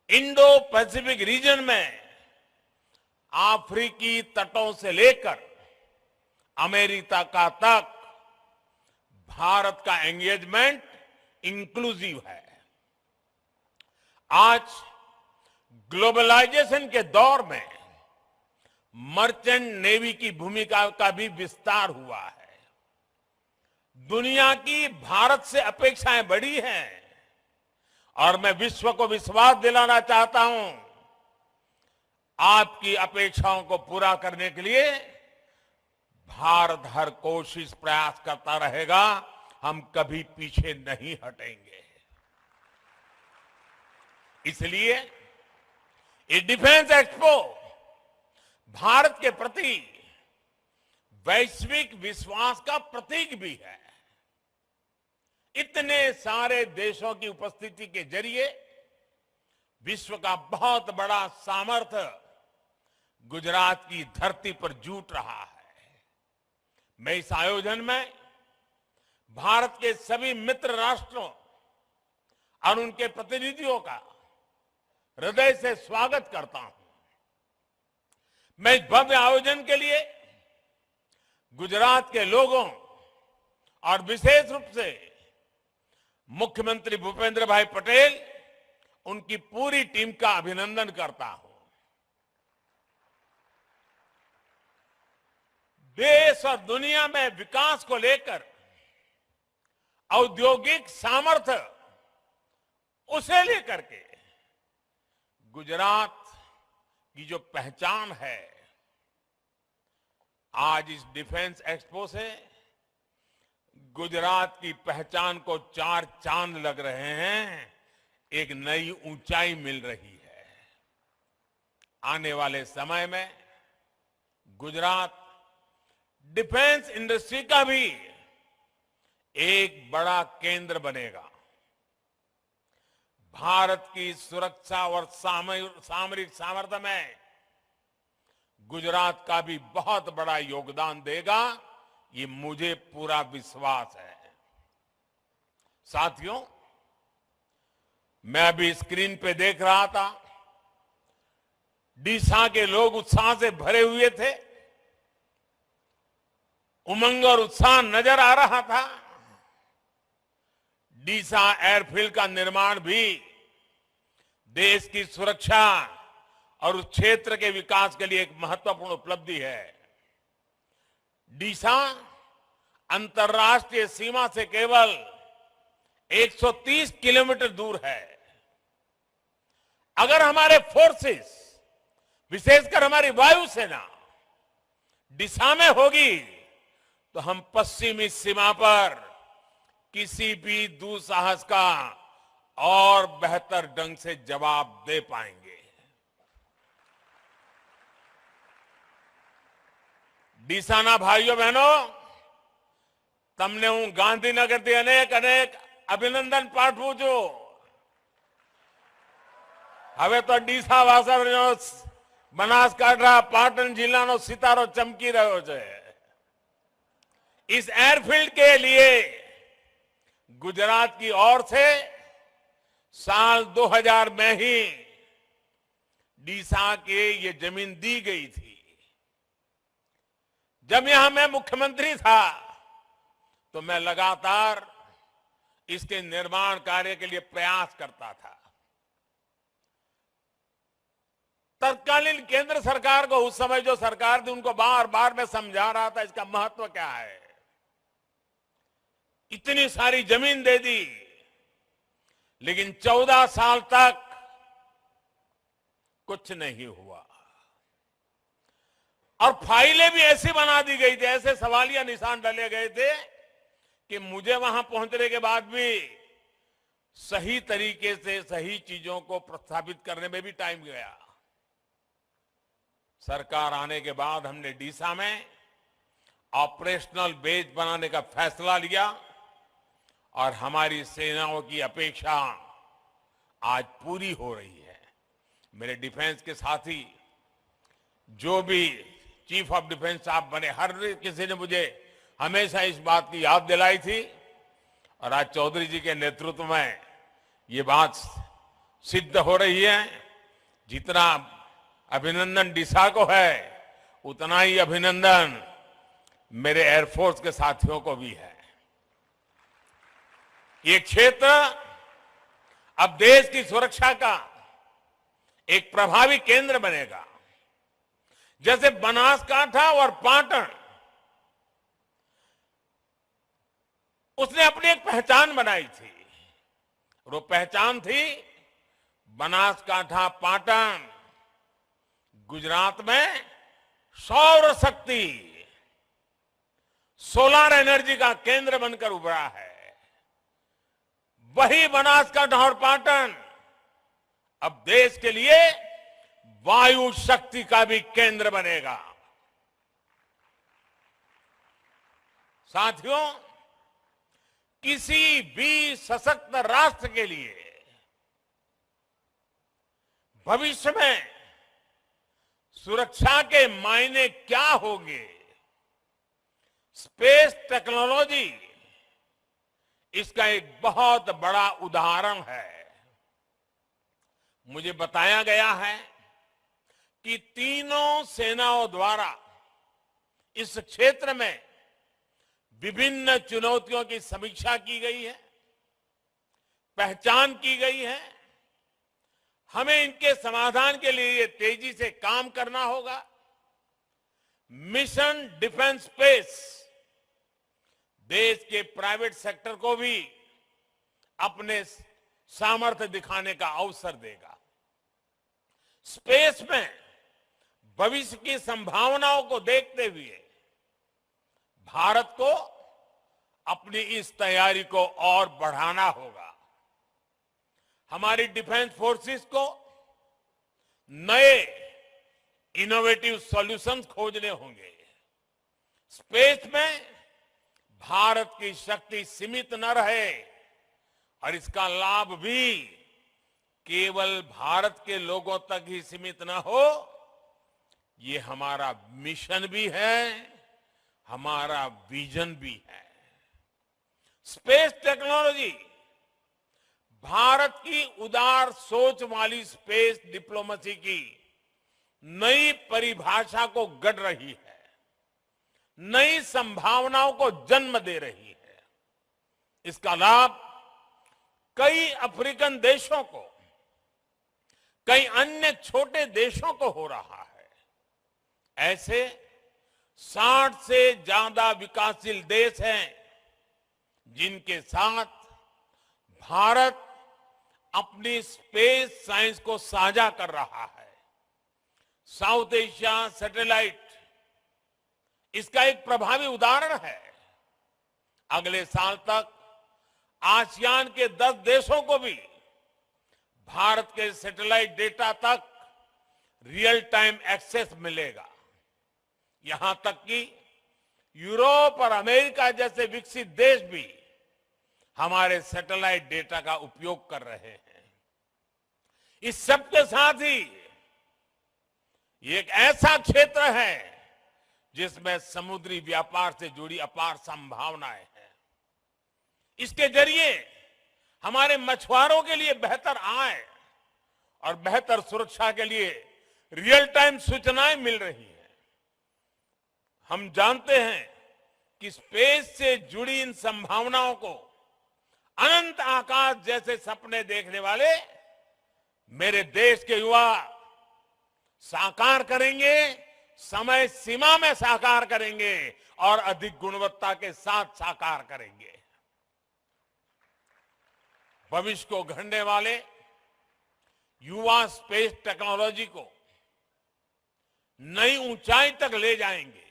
Speaker 1: इंडो पैसिफिक रीजन में अफ्रीकी तटों से लेकर अमेरिका का तक भारत का एंगेजमेंट इंक्लूसिव है। आज ग्लोबलाइजेशन के दौर में मर्चेंट नेवी की भूमिका का भी विस्तार हुआ है। दुनिया की भारत से अपेक्षाएं बढ़ी हैं और मैं विश्व को विश्वास दिलाना चाहता हूं, आपकी अपेक्षाओं को पूरा करने के लिए भारत हर कोशिश प्रयास करता रहेगा। हम कभी पीछे नहीं हटेंगे। इसलिए ये डिफेंस एक्सपो भारत के प्रति वैश्विक विश्वास का प्रतीक भी है। इतने सारे देशों की उपस्थिति के जरिए विश्व का बहुत बड़ा सामर्थ्य गुजरात की धरती पर जुट रहा है। मैं इस आयोजन में भारत के सभी मित्र राष्ट्रों और उनके प्रतिनिधियों का हृदय से स्वागत करता हूं। मैं इस भव्य आयोजन के लिए गुजरात के लोगों और विशेष रूप से मुख्यमंत्री भूपेंद्र भाई पटेल, उनकी पूरी टीम का अभिनंदन करता हूं। देश और दुनिया में विकास को लेकर औद्योगिक सामर्थ्य उसे लेकर के गुजरात की जो पहचान है, आज इस डिफेंस एक्सपो से गुजरात की पहचान को चार चांद लग रहे हैं, एक नई ऊंचाई मिल रही है। आने वाले समय में गुजरात डिफेंस इंडस्ट्री का भी एक बड़ा केंद्र बनेगा। भारत की सुरक्षा और सामरिक सामर्थ्य में गुजरात का भी बहुत बड़ा योगदान देगा, ये मुझे पूरा विश्वास है। साथियों, मैं अभी स्क्रीन पे देख रहा था, डीसा के लोग उत्साह से भरे हुए थे, उमंग और उत्साह नजर आ रहा था। डीसा एयरफील्ड का निर्माण भी देश की सुरक्षा और उस क्षेत्र के विकास के लिए एक महत्वपूर्ण उपलब्धि है। डीसा अंतर्राष्ट्रीय सीमा से केवल 130 किलोमीटर दूर है। अगर हमारे फोर्सेस, विशेषकर हमारी वायुसेना डीसा में होगी तो हम पश्चिमी सीमा पर किसी भी दुस्साहस का और बेहतर ढंग से जवाब दे पाएंगे। डीसाना भाइयों बहनों, તમને હું ગાંધીનગરથી અનેક અભિનંદન પાઠવું છું। હવે તો ડીસા વાસણનો બનાસકાંઠા પાટણ જિલ્લાનો સિતારો ચમકી રહ્યો છે। इस एयरफील्ड के लिए गुजरात की ओर से साल 2000 में ही डीसा के ये जमीन दी गई थी। जब यहां मैं मुख्यमंत्री था तो मैं लगातार इसके निर्माण कार्य के लिए प्रयास करता था। तत्कालीन केंद्र सरकार को, उस समय जो सरकार थी, उनको बार बार मैं समझा रहा था इसका महत्व क्या है। इतनी सारी जमीन दे दी, लेकिन 14 साल तक कुछ नहीं हुआ और फाइलें भी ऐसी बना दी गई थी, ऐसे सवालिया निशान डाले गए थे कि मुझे वहां पहुंचने के बाद भी सही तरीके से सही चीजों को प्रस्थापित करने में भी टाइम गया। सरकार आने के बाद हमने डीसा में ऑपरेशनल बेस बनाने का फैसला लिया और हमारी सेनाओं की अपेक्षा आज पूरी हो रही है। मेरे डिफेंस के साथी जो भी चीफ ऑफ डिफेंस साहब बने, हर किसी ने मुझे हमेशा इस बात की याद दिलाई थी और आज चौधरी जी के नेतृत्व में ये बात सिद्ध हो रही है। जितना अभिनंदन डीसा को है उतना ही अभिनंदन मेरे एयरफोर्स के साथियों को भी है। ये क्षेत्र अब देश की सुरक्षा का एक प्रभावी केंद्र बनेगा। जैसे बनासकांठा और पाटन, उसने अपनी एक पहचान बनाई थी। वो पहचान थी बनासकांठा पाटन गुजरात में सौर शक्ति, सोलर एनर्जी का केंद्र बनकर उभरा है। वही बनासकांठा और पाटन अब देश के लिए वायु शक्ति का भी केंद्र बनेगा। साथियों, किसी भी सशक्त राष्ट्र के लिए भविष्य में सुरक्षा के मायने क्या होंगे, स्पेस टेक्नोलॉजी इसका एक बहुत बड़ा उदाहरण है। मुझे बताया गया है कि तीनों सेनाओं द्वारा इस क्षेत्र में विभिन्न चुनौतियों की समीक्षा की गई है, पहचान की गई है। हमें इनके समाधान के लिए तेजी से काम करना होगा। मिशन डिफेंस स्पेस देश के प्राइवेट सेक्टर को भी अपने सामर्थ्य दिखाने का अवसर देगा। स्पेस में भविष्य की संभावनाओं को देखते हुए भारत को अपनी इस तैयारी को और बढ़ाना होगा। हमारी डिफेंस फोर्सेस को नए इनोवेटिव सॉल्यूशंस खोजने होंगे। स्पेस में भारत की शक्ति सीमित न रहे और इसका लाभ भी केवल भारत के लोगों तक ही सीमित न हो, ये हमारा मिशन भी है, हमारा विजन भी है। स्पेस टेक्नोलॉजी भारत की उदार सोच वाली स्पेस डिप्लोमेसी की नई परिभाषा को गढ़ रही है, नई संभावनाओं को जन्म दे रही है। इसका लाभ कई अफ्रीकन देशों को, कई अन्य छोटे देशों को हो रहा है। ऐसे 60 से ज्यादा विकासशील देश हैं जिनके साथ भारत अपनी स्पेस साइंस को साझा कर रहा है। साउथ एशिया सैटेलाइट इसका एक प्रभावी उदाहरण है। अगले साल तक आसियान के 10 देशों को भी भारत के सैटेलाइट डेटा तक रियल टाइम एक्सेस मिलेगा। यहां तक कि यूरोप और अमेरिका जैसे विकसित देश भी हमारे सैटेलाइट डेटा का उपयोग कर रहे हैं। इस सब के साथ ही ये एक ऐसा क्षेत्र है जिसमें समुद्री व्यापार से जुड़ी अपार संभावनाएं हैं। इसके जरिए हमारे मछुआरों के लिए बेहतर आय और बेहतर सुरक्षा के लिए रियल टाइम सूचनाएं मिल रही हैं। हम जानते हैं कि स्पेस से जुड़ी इन संभावनाओं को अनंत आकाश जैसे सपने देखने वाले मेरे देश के युवा साकार करेंगे, समय सीमा में साकार करेंगे और अधिक गुणवत्ता के साथ साकार करेंगे। भविष्य को गढ़ने वाले युवा स्पेस टेक्नोलॉजी को नई ऊंचाई तक ले जाएंगे।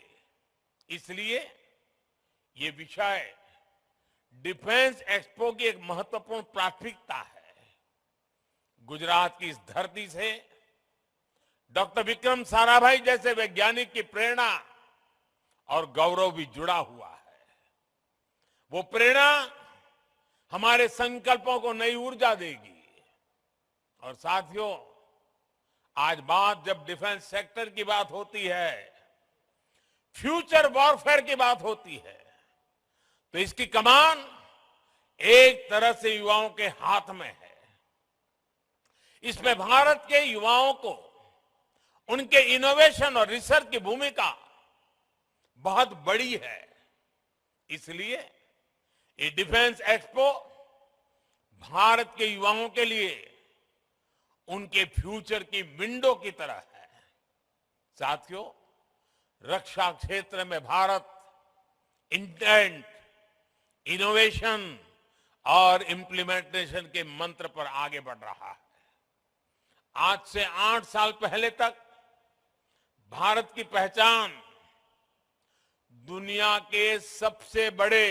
Speaker 1: इसलिए ये विषय डिफेंस एक्सपो की एक महत्वपूर्ण प्राथमिकता है। गुजरात की इस धरती से डॉक्टर विक्रम साराभाई जैसे वैज्ञानिक की प्रेरणा और गौरव भी जुड़ा हुआ है। वो प्रेरणा हमारे संकल्पों को नई ऊर्जा देगी। और साथियों, आज बात जब डिफेंस सेक्टर की बात होती है, फ्यूचर वॉरफेयर की बात होती है, तो इसकी कमान एक तरह से युवाओं के हाथ में है। इसमें भारत के युवाओं को उनके इनोवेशन और रिसर्च की भूमिका बहुत बड़ी है। इसलिए ये डिफेंस एक्सपो भारत के युवाओं के लिए उनके फ्यूचर की विंडो की तरह है। साथियों, रक्षा क्षेत्र में भारत इंटेंट, इनोवेशन और इम्प्लीमेंटेशन के मंत्र पर आगे बढ़ रहा है। आज से 8 साल पहले तक भारत की पहचान दुनिया के सबसे बड़े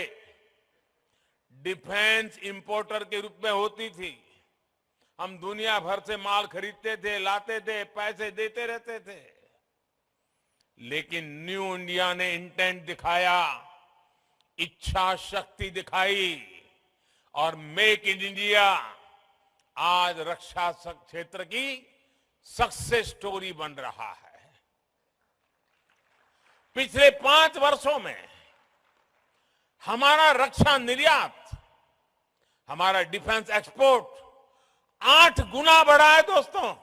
Speaker 1: डिफेंस इंपोर्टर के रूप में होती थी। हम दुनिया भर से माल खरीदते थे, लाते थे, पैसे देते रहते थे। लेकिन न्यू इंडिया ने इंटेंट दिखाया, इच्छा शक्ति दिखाई और मेक इन इंडिया आज रक्षा क्षेत्र की सक्सेस स्टोरी बन रहा है। पिछले 5 वर्षों में हमारा रक्षा निर्यात, हमारा डिफेंस एक्सपोर्ट 8 गुना बढ़ा है। दोस्तों,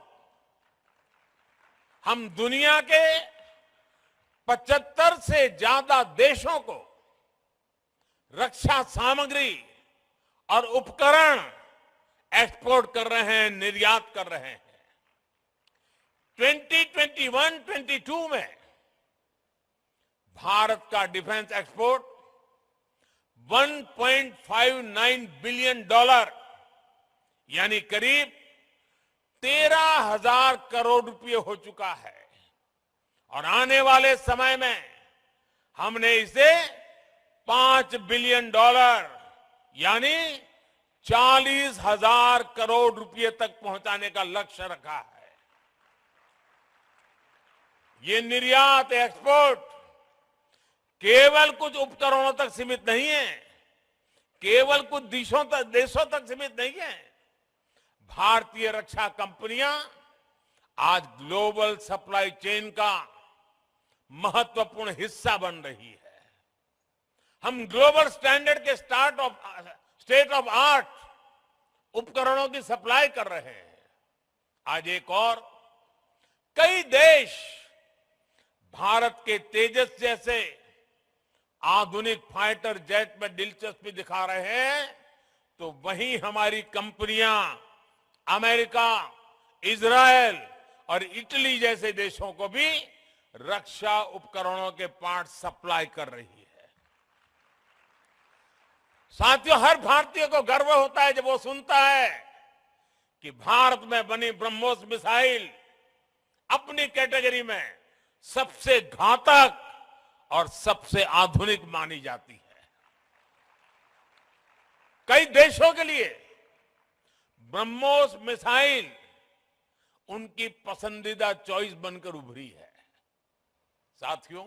Speaker 1: हम दुनिया के 75 से ज्यादा देशों को रक्षा सामग्री और उपकरण एक्सपोर्ट कर रहे हैं, निर्यात कर रहे हैं। 2021-22 में भारत का डिफेंस एक्सपोर्ट $1.59 बिलियन यानी करीब 13,000 करोड़ रुपए हो चुका है। और आने वाले समय में हमने इसे $5 बिलियन यानी 40,000 करोड़ रुपए तक पहुंचाने का लक्ष्य रखा है। ये निर्यात, एक्सपोर्ट केवल कुछ उपकरणों तक सीमित नहीं है, केवल कुछ देशों तक सीमित नहीं है। भारतीय रक्षा कंपनियां आज ग्लोबल सप्लाई चेन का महत्वपूर्ण हिस्सा बन रही है। हम ग्लोबल स्टैंडर्ड के स्टेट ऑफ आर्ट उपकरणों की सप्लाई कर रहे हैं। आज एक और कई देश भारत के तेजस जैसे आधुनिक फाइटर जेट में दिलचस्पी दिखा रहे हैं, तो वहीं हमारी कंपनियां अमेरिका, इजरायल और इटली जैसे देशों को भी रक्षा उपकरणों के पार्ट सप्लाई कर रही है। साथियों, हर भारतीय को गर्व होता है जब वो सुनता है कि भारत में बनी ब्रह्मोस मिसाइल अपनी कैटेगरी में सबसे घातक और सबसे आधुनिक मानी जाती है। कई देशों के लिए ब्रह्मोस मिसाइल उनकी पसंदीदा चॉइस बनकर उभरी है। साथियों,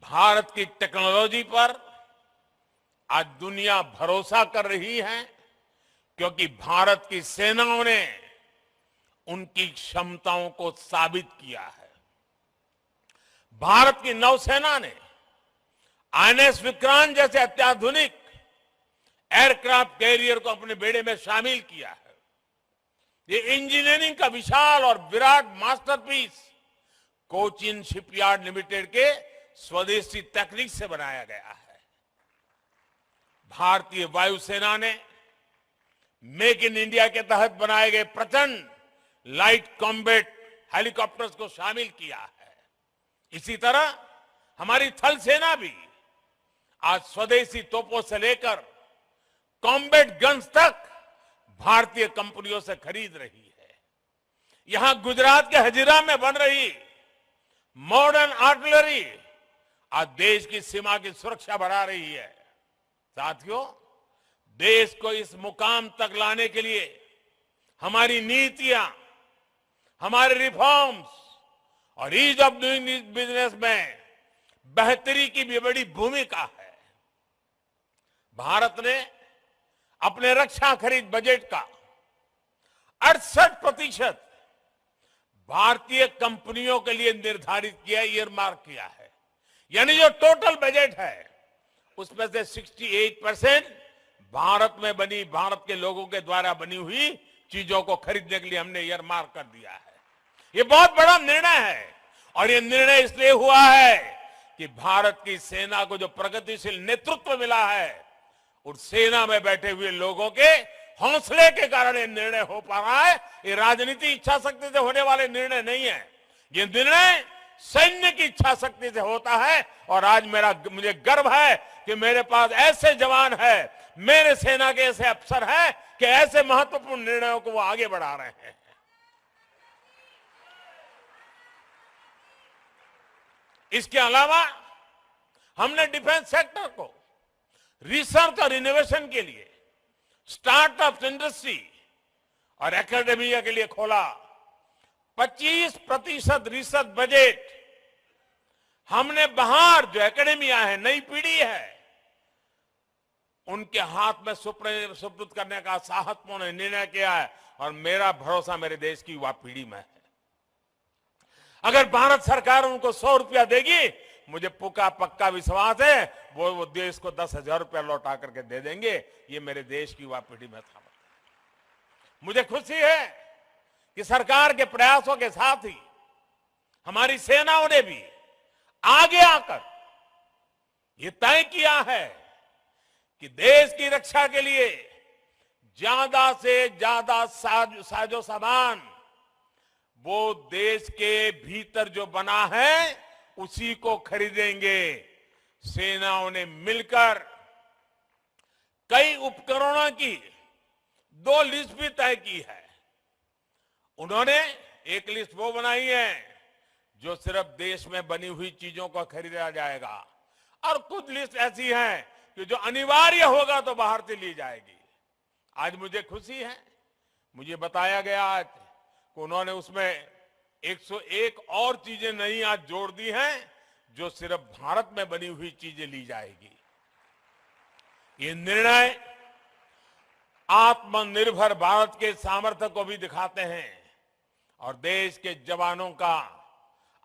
Speaker 1: भारत की टेक्नोलॉजी पर आज दुनिया भरोसा कर रही है, क्योंकि भारत की सेनाओं ने उनकी क्षमताओं को साबित किया है। भारत की नौसेना ने आईएनएस विक्रांत जैसे अत्याधुनिक एयरक्राफ्ट कैरियर को अपने बेड़े में शामिल किया है। ये इंजीनियरिंग का विशाल और Virat masterpiece Cochin shipyard limited के स्वदेशी तकनीक से बनाया गया है। भारतीय वायुसेना ने मेक इन इंडिया के तहत बनाए गए प्रचंड लाइट कॉम्बैट हेलीकॉप्टर्स को शामिल किया है। इसी तरह हमारी थल सेना भी आज स्वदेशी तोपों से लेकर कॉम्बैट गन्स तक भारतीय कंपनियों से खरीद रही है। यहां गुजरात के हजीरा में बन रही मॉडर्न आर्टिलरी आज देश की सीमा की सुरक्षा बढ़ा रही है। साथियों, देश को इस मुकाम तक लाने के लिए हमारी नीतियां, हमारे रिफॉर्म्स और ईज ऑफ डूइंग बिजनेस में बेहतरी की भी बड़ी भूमिका है। भारत ने अपने रक्षा खरीद बजट का 68% भारतीय कंपनियों के लिए निर्धारित किया, ईयरमार्क किया है। यानी जो टोटल बजट है उसमें से 68% भारत में बनी, भारत के लोगों के द्वारा बनी हुई चीजों को खरीदने के लिए हमने ईयरमार्क कर दिया है। ये बहुत बड़ा निर्णय है और ये निर्णय इसलिए हुआ है कि भारत की सेना को जो प्रगतिशील नेतृत्व मिला है, उस सेना में बैठे हुए लोगों के हौसले के कारण ये निर्णय हो पा रहा है। ये राजनीति इच्छा शक्ति से होने वाले निर्णय नहीं है, ये निर्णय सैन्य की इच्छा शक्ति से होता है। और आज मुझे गर्व है कि मेरे पास ऐसे जवान हैं, मेरे सेना के ऐसे अफसर हैं कि ऐसे महत्वपूर्ण निर्णयों को वो आगे बढ़ा रहे हैं। इसके अलावा हमने डिफेंस सेक्टर को रिसर्च और इनोवेशन के लिए, स्टार्टअप इंडस्ट्री और एकेडमिया के लिए खोला। 25% रिसर्च बजट हमने बाहर जो एकेडमिया है, नई पीढ़ी है, उनके हाथ में सुपुर्द करने का साहसपूर्ण निर्णय किया है। और मेरा भरोसा मेरे देश की युवा पीढ़ी में है। अगर भारत सरकार उनको 100 रुपया देगी, मुझे पक्का विश्वास है वो देश को 10,000 रुपया लौटा करके दे देंगे। ये मेरे देश की युवा पीढ़ी में था। मुझे खुशी है कि सरकार के प्रयासों के साथ ही हमारी सेनाओं ने भी आगे आकर ये तय किया है कि देश की रक्षा के लिए ज्यादा से ज्यादा साजो सामान वो देश के भीतर जो बना है उसी को खरीदेंगे। सेनाओं ने मिलकर कई उपकरणों की 2 लिस्ट भी तय की है। उन्होंने एक लिस्ट वो बनाई है जो सिर्फ देश में बनी हुई चीजों को खरीदा जाएगा, और कुछ लिस्ट ऐसी है कि जो अनिवार्य होगा तो बाहर से ली जाएगी। आज मुझे खुशी है, मुझे बताया गया आज कि उन्होंने उसमें 101 और चीजें नई आज जोड़ दी हैं जो सिर्फ भारत में बनी हुई चीजें ली जाएगी। ये निर्णय आत्मनिर्भर भारत के सामर्थ्य को भी दिखाते हैं और देश के जवानों का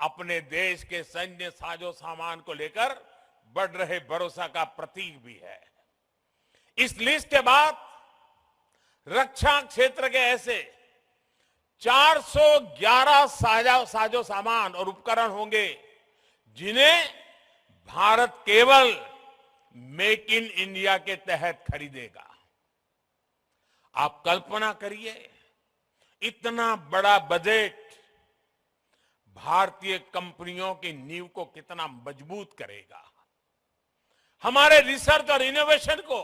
Speaker 1: अपने देश के सैन्य साजो सामान को लेकर बढ़ रहे भरोसा का प्रतीक भी है। इस लिस्ट के बाद रक्षा क्षेत्र के ऐसे 411 साजो सामान और उपकरण होंगे जिन्हें भारत केवल मेक इन इंडिया के तहत खरीदेगा। आप कल्पना करिए, इतना बड़ा बजट भारतीय कंपनियों की नींव को कितना मजबूत करेगा, हमारे रिसर्च और इनोवेशन को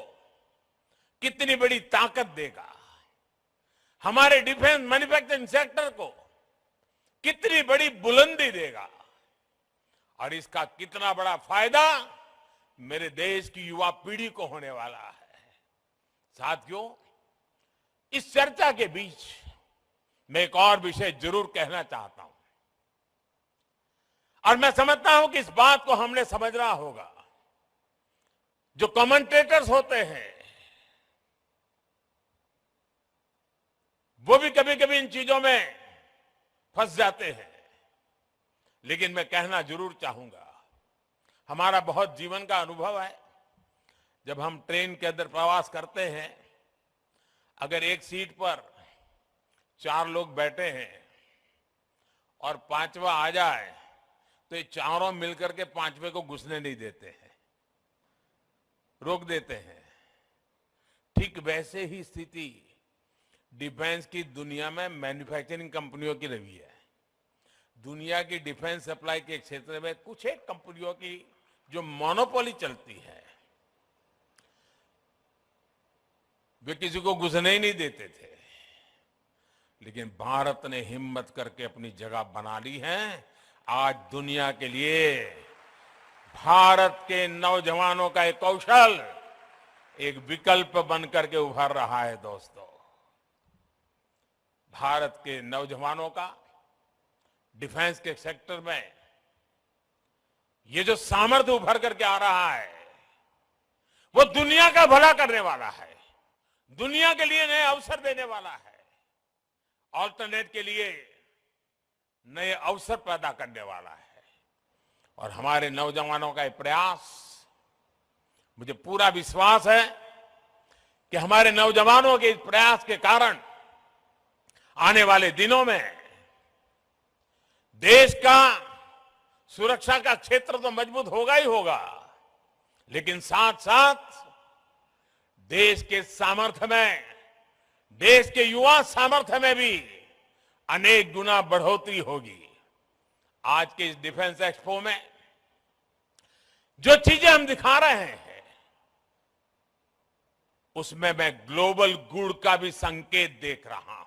Speaker 1: कितनी बड़ी ताकत देगा, हमारे डिफेंस मैन्युफैक्चरिंग सेक्टर को कितनी बड़ी बुलंदी देगा, और इसका कितना बड़ा फायदा मेरे देश की युवा पीढ़ी को होने वाला है। साथियों, इस चर्चा के बीच मैं एक और विषय जरूर कहना चाहता हूं, और मैं समझता हूं कि इस बात को हमने समझना होगा। जो कमेंटेटर्स होते हैं वो भी कभी कभी इन चीजों में फंस जाते हैं, लेकिन मैं कहना जरूर चाहूंगा, हमारा बहुत जीवन का अनुभव है। जब हम ट्रेन के अंदर प्रवास करते हैं, अगर एक सीट पर 4 लोग बैठे हैं और 5वां आ जाए तो ये चारों मिलकर के 5वें को घुसने नहीं देते हैं, रोक देते हैं। ठीक वैसे ही स्थिति डिफेंस की दुनिया में मैन्युफैक्चरिंग कंपनियों की रही है। दुनिया की डिफेंस सप्लाई के क्षेत्र में कुछ एक कंपनियों की जो मोनोपोली चलती है, वे किसी को घुसने ही नहीं देते थे, लेकिन भारत ने हिम्मत करके अपनी जगह बना ली है। आज दुनिया के लिए भारत के नौजवानों का एक कौशल एक विकल्प बनकर के उभर रहा है। दोस्तों, भारत के नौजवानों का डिफेंस के सेक्टर में ये जो सामर्थ्य उभर करके आ रहा है, वो दुनिया का भला करने वाला है, दुनिया के लिए नए अवसर देने वाला है, ऑल्टरनेट के लिए नए अवसर पैदा करने वाला है। और हमारे नौजवानों का ये प्रयास, मुझे पूरा विश्वास है कि हमारे नौजवानों के इस प्रयास के कारण आने वाले दिनों में देश का सुरक्षा का क्षेत्र तो मजबूत होगा ही होगा, लेकिन साथ साथ देश के सामर्थ्य में, देश के युवा सामर्थ्य में भी अनेक गुना बढ़ोतरी होगी। आज के इस डिफेंस एक्सपो में जो चीजें हम दिखा रहे हैं, उसमें मैं ग्लोबल गुड का भी संकेत देख रहा हूं।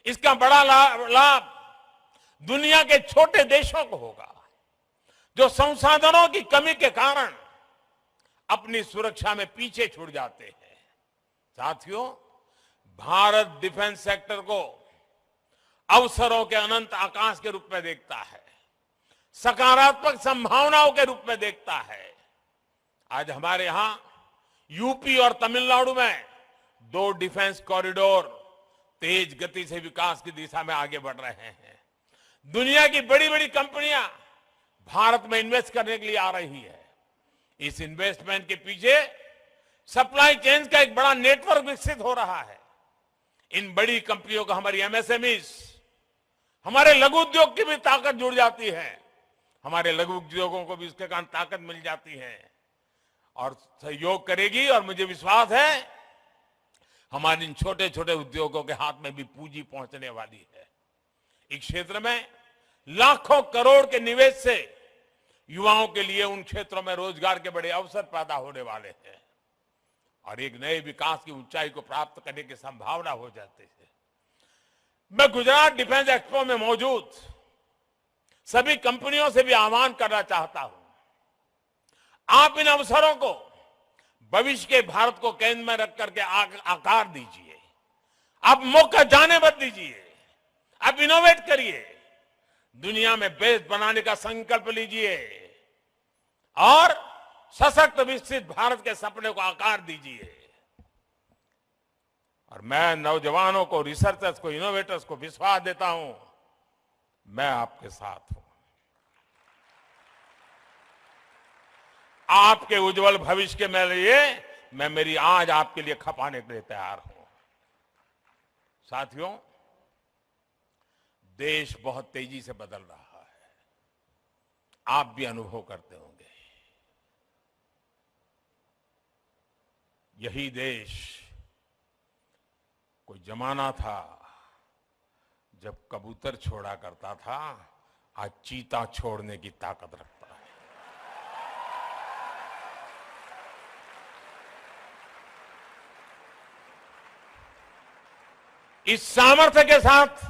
Speaker 1: इसका बड़ा लाभ दुनिया के छोटे देशों को होगा, जो संसाधनों की कमी के कारण अपनी सुरक्षा में पीछे छूट जाते हैं। साथियों, भारत डिफेंस सेक्टर को अवसरों के अनंत आकाश के रूप में देखता है, सकारात्मक संभावनाओं के रूप में देखता है। आज हमारे यहां यूपी और तमिलनाडु में 2 डिफेंस कॉरिडोर तेज गति से विकास की दिशा में आगे बढ़ रहे हैं। दुनिया की बड़ी बड़ी कंपनियां भारत में इन्वेस्ट करने के लिए आ रही है। इस इन्वेस्टमेंट के पीछे सप्लाई चेन का एक बड़ा नेटवर्क विकसित हो रहा है। इन बड़ी कंपनियों को हमारी एमएसएमईज, हमारे लघु उद्योग की भी ताकत जुड़ जाती है, हमारे लघु उद्योगों को भी इसके कारण ताकत मिल जाती है और सहयोग करेगी। और मुझे विश्वास है हमारे इन छोटे छोटे उद्योगों के हाथ में भी पूंजी पहुंचने वाली है। इस क्षेत्र में लाखों करोड़ के निवेश से युवाओं के लिए उन क्षेत्रों में रोजगार के बड़े अवसर पैदा होने वाले हैं और एक नए विकास की ऊंचाई को प्राप्त करने की संभावना हो जाती है। मैं गुजरात डिफेंस एक्सपो में मौजूद सभी कंपनियों से भी आह्वान करना चाहता हूं, आप इन अवसरों को भविष्य के भारत को केंद्र में रख करके आकार दीजिए। आप मौका जाने मत दीजिए, आप इनोवेट करिए, दुनिया में बेस बनाने का संकल्प लीजिए और सशक्त विकसित भारत के सपने को आकार दीजिए। और मैं नौजवानों को, रिसर्चर्स को, इनोवेटर्स को विश्वास देता हूं, मैं आपके साथ हूं। आपके उज्जवल भविष्य के लिए मैं मेरी आज आपके लिए खपाने के लिए तैयार हूं। साथियों, देश बहुत तेजी से बदल रहा है, आप भी अनुभव करते होंगे। यही देश कोई जमाना था जब कबूतर छोड़ा करता था, आज चीता छोड़ने की ताकत रखता है। इस सामर्थ्य के साथ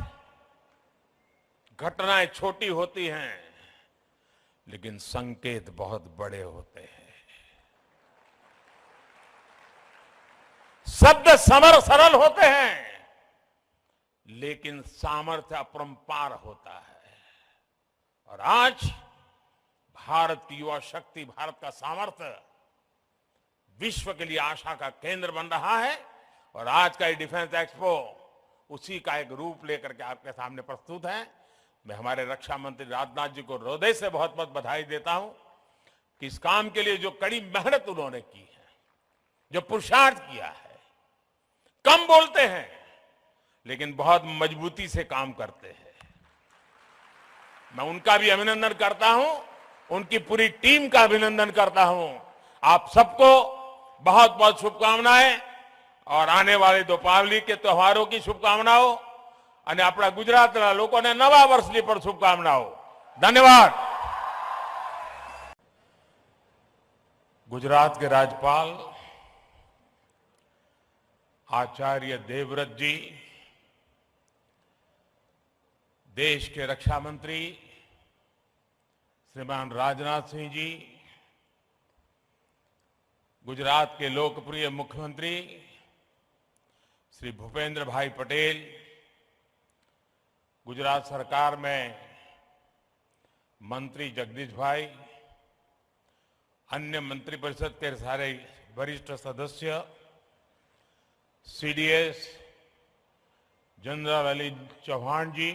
Speaker 1: घटनाएं छोटी होती हैं, लेकिन संकेत बहुत बड़े होते हैं। शब्द सरल होते हैं, लेकिन सामर्थ्य अपरंपार होता है। और आज भारत की युवा शक्ति, भारत का सामर्थ्य विश्व के लिए आशा का केंद्र बन रहा है। और आज का ये डिफेंस एक्सपो उसी का एक रूप लेकर के आपके सामने प्रस्तुत है। मैं हमारे रक्षा मंत्री राजनाथ जी को हृदय से बहुत बहुत बधाई देता हूं कि इस काम के लिए जो कड़ी मेहनत उन्होंने की है, जो पुरुषार्थ किया है। कम बोलते हैं लेकिन बहुत मजबूती से काम करते हैं। मैं उनका भी अभिनंदन करता हूं, उनकी पूरी टीम का अभिनंदन करता हूं। आप सबको बहुत बहुत शुभकामनाएं और आने वाले दीपावली के त्योहारों की शुभकामनाओं અને આપણા ગુજરાતના લોકોને નવા વર્ષની પણ શુભકામનાઓ। ધન્યવાદ। गुजरात के राज्यपाल आचार्य देवव्रत जी, देश के रक्षा मंत्री श्रीमान राजनाथ सिंह जी, गुजरात के लोकप्रिय मुख्यमंत्री श्री भूपेंद्र भाई पटेल, गुजरात सरकार में मंत्री जगदीश भाई, अन्य मंत्रिपरिषद के सारे वरिष्ठ सदस्य, CDS general Ali Chauhan ji,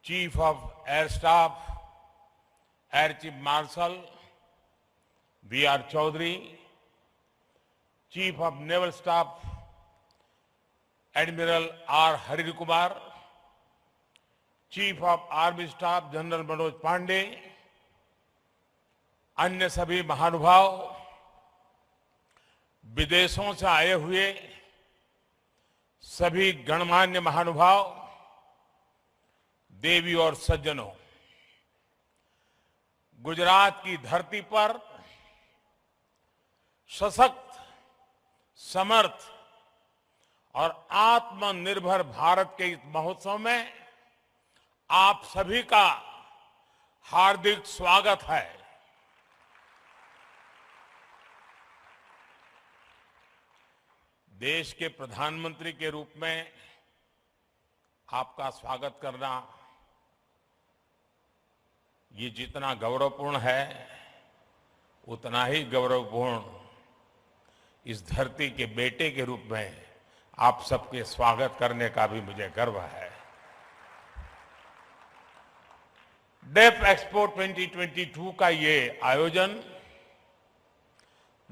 Speaker 1: chief of air staff air chief marshal V R Chaudhari, chief of naval staff admiral R Hari Kumar, chief of army staff general Manoj Pande, अन्य सभी महानुभाव, विदेशों से आए हुए सभी गणमान्य महानुभाव, देवी और सज्जनों, गुजरात की धरती पर सशक्त, समर्थ और आत्मनिर्भर भारत के इस महोत्सव में आप सभी का हार्दिक स्वागत है। देश के प्रधानमंत्री के रूप में आपका स्वागत करना ये जितना गौरवपूर्ण है, उतना ही गौरवपूर्ण इस धरती के बेटे के रूप में आप सबके स्वागत करने का भी मुझे गर्व है। डेफ एक्सपो 2022 का ये आयोजन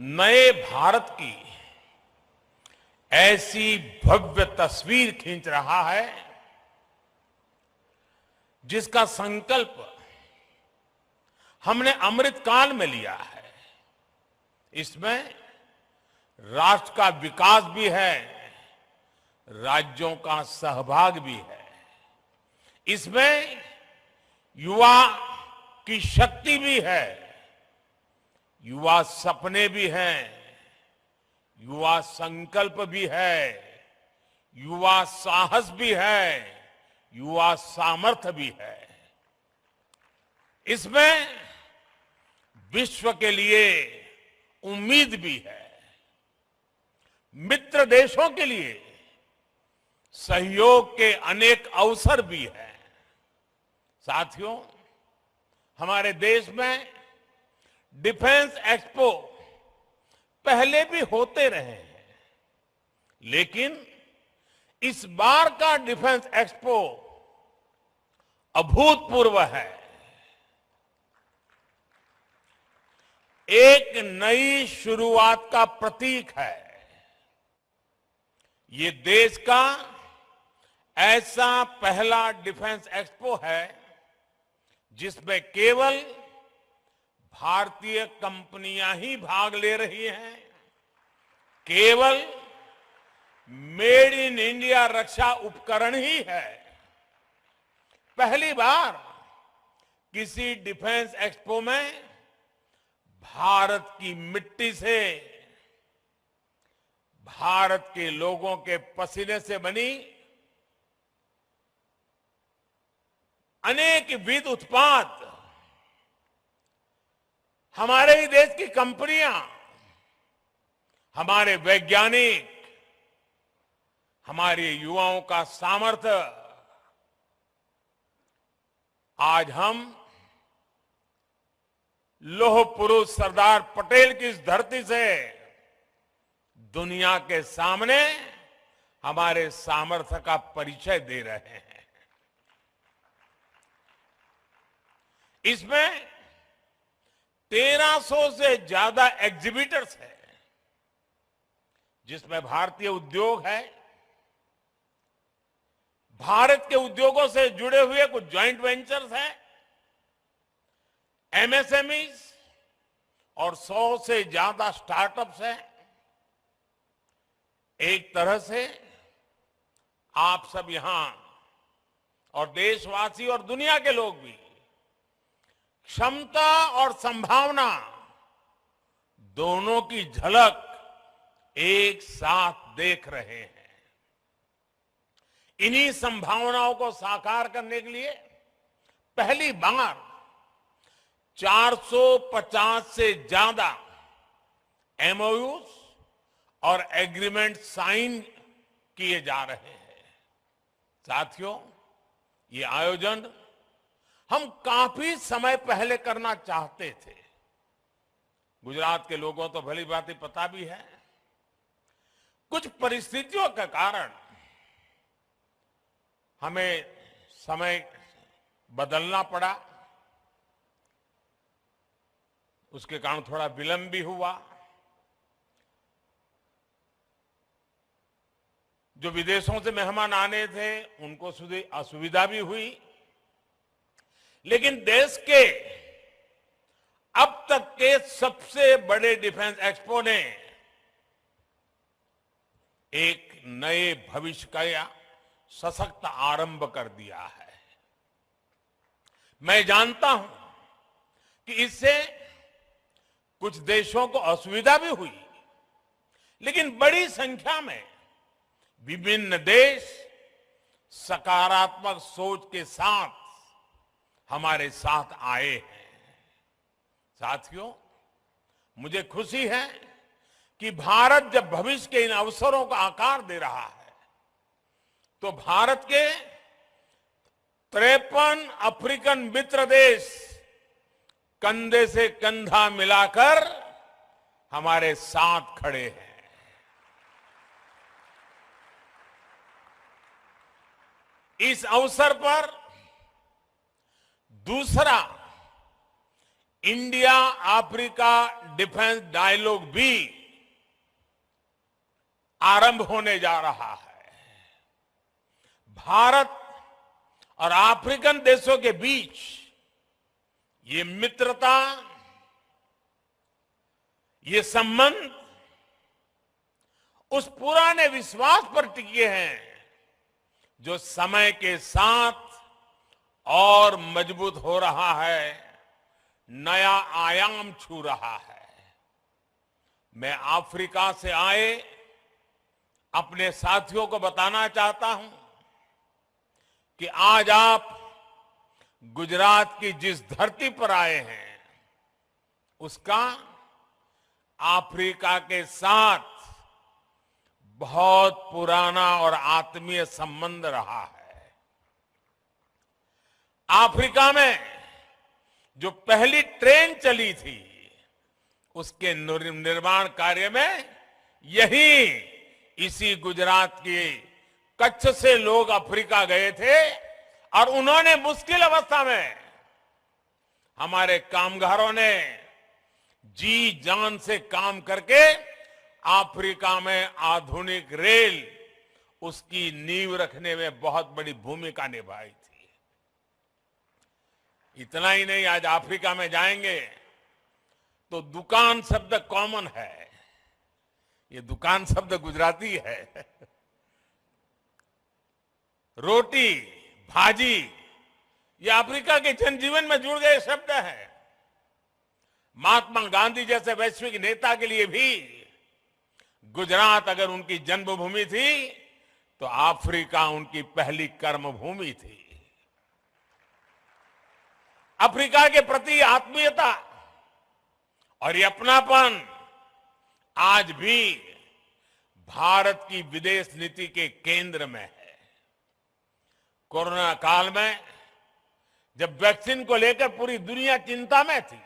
Speaker 1: नए भारत की ऐसी भव्य तस्वीर खींच रहा है जिसका संकल्प हमने अमृतकाल में लिया है। इसमें राष्ट्र का विकास भी है, राज्यों का सहभाग भी है। इसमें युवा की शक्ति भी है, युवा सपने भी हैं, युवा संकल्प भी है, युवा साहस भी है, युवा सामर्थ्य भी है। इसमें विश्व के लिए उम्मीद भी है, मित्र देशों के लिए सहयोग के अनेक अवसर भी हैं। साथियों, हमारे देश में डिफेंस एक्सपो पहले भी होते रहे हैं, लेकिन इस बार का डिफेंस एक्सपो अभूतपूर्व है। एक नई शुरुआत का प्रतीक है। ये देश का ऐसा पहला डिफेंस एक्सपो है जिसमें केवल भारतीय कंपनियां ही भाग ले रही हैं। केवल मेड इन इंडिया रक्षा उपकरण ही है। पहली बार किसी डिफेंस एक्सपो में भारत की मिट्टी से, भारत के लोगों के पसीने से बनी अनेक विध उत्पाद, हमारे ही देश की कंपनियां, हमारे वैज्ञानिक, हमारे युवाओं का सामर्थ्य आज हम लौह पुरुष सरदार पटेल की इस धरती से दुनिया के सामने हमारे सामर्थ्य का परिचय दे रहे हैं। इसमें 1300 से ज्यादा एग्जीबिटर्स हैं, जिसमें भारतीय उद्योग है, भारत के उद्योगों से जुड़े हुए कुछ जॉइंट वेंचर्स हैं, एमएसएमईज और 100 से ज्यादा स्टार्टअप्स हैं। एक तरह से आप सब यहां और देशवासी और दुनिया के लोग भी क्षमता और संभावना दोनों की झलक एक साथ देख रहे हैं। इन्हीं संभावनाओं को साकार करने के लिए पहली बार 450 से ज्यादा एमओयूज और एग्रीमेंट साइन किए जा रहे हैं। साथियों, ये आयोजन हम काफी समय पहले करना चाहते थे। गुजरात के लोगों तो भली भांति पता भी है, कुछ परिस्थितियों के कारण हमें समय बदलना पड़ा, उसके कारण थोड़ा विलंब भी हुआ। जो विदेशों से मेहमान आने थे उनको असुविधा भी हुई, लेकिन देश के अब तक के सबसे बड़े डिफेंस एक्सपो ने एक नए भविष्य का सशक्त आरंभ कर दिया है। मैं जानता हूं कि इससे कुछ देशों को असुविधा भी हुई, लेकिन बड़ी संख्या में विभिन्न देश सकारात्मक सोच के साथ हमारे साथ आए हैं। साथियों, मुझे खुशी है कि भारत जब भविष्य के इन अवसरों को आकार दे रहा है, तो भारत के 53 अफ्रीकन मित्र देश कंधे से कंधा मिलाकर हमारे साथ खड़े हैं। इस अवसर पर दूसरा इंडिया अफ्रीका डिफेंस डायलॉग भी आरंभ होने जा रहा है। भारत और अफ्रीकन देशों के बीच ये मित्रता, ये संबंध उस पुराने विश्वास पर टिके हैं जो समय के साथ और मजबूत हो रहा है, नया आयाम छू रहा है। मैं अफ्रीका से आए अपने साथियों को बताना चाहता हूं कि आज आप गुजरात की जिस धरती पर आए हैं, उसका अफ्रीका के साथ बहुत पुराना और आत्मीय संबंध रहा है। अफ्रीका में जो पहली ट्रेन चली थी, उसके निर्माण कार्य में इसी गुजरात के कच्छ से लोग अफ्रीका गए थे और उन्होंने मुश्किल अवस्था में हमारे कामगारों ने जी जान से काम करके अफ्रीका में आधुनिक रेल, उसकी नींव रखने में बहुत बड़ी भूमिका निभाई थी। इतना ही नहीं, आज अफ्रीका में जाएंगे तो दुकान शब्द कॉमन है। ये दुकान शब्द गुजराती है। रोटी, भाजी, ये अफ्रीका के जनजीवन में जुड़ गए शब्द हैं। महात्मा गांधी जैसे वैश्विक नेता के लिए भी गुजरात अगर उनकी जन्मभूमि थी, तो अफ्रीका उनकी पहली कर्मभूमि थी। अफ्रीका के प्रति आत्मीयता और ये अपनापन आज भी भारत की विदेश नीति के केंद्र में है। कोरोना काल में जब वैक्सीन को लेकर पूरी दुनिया चिंता में थी,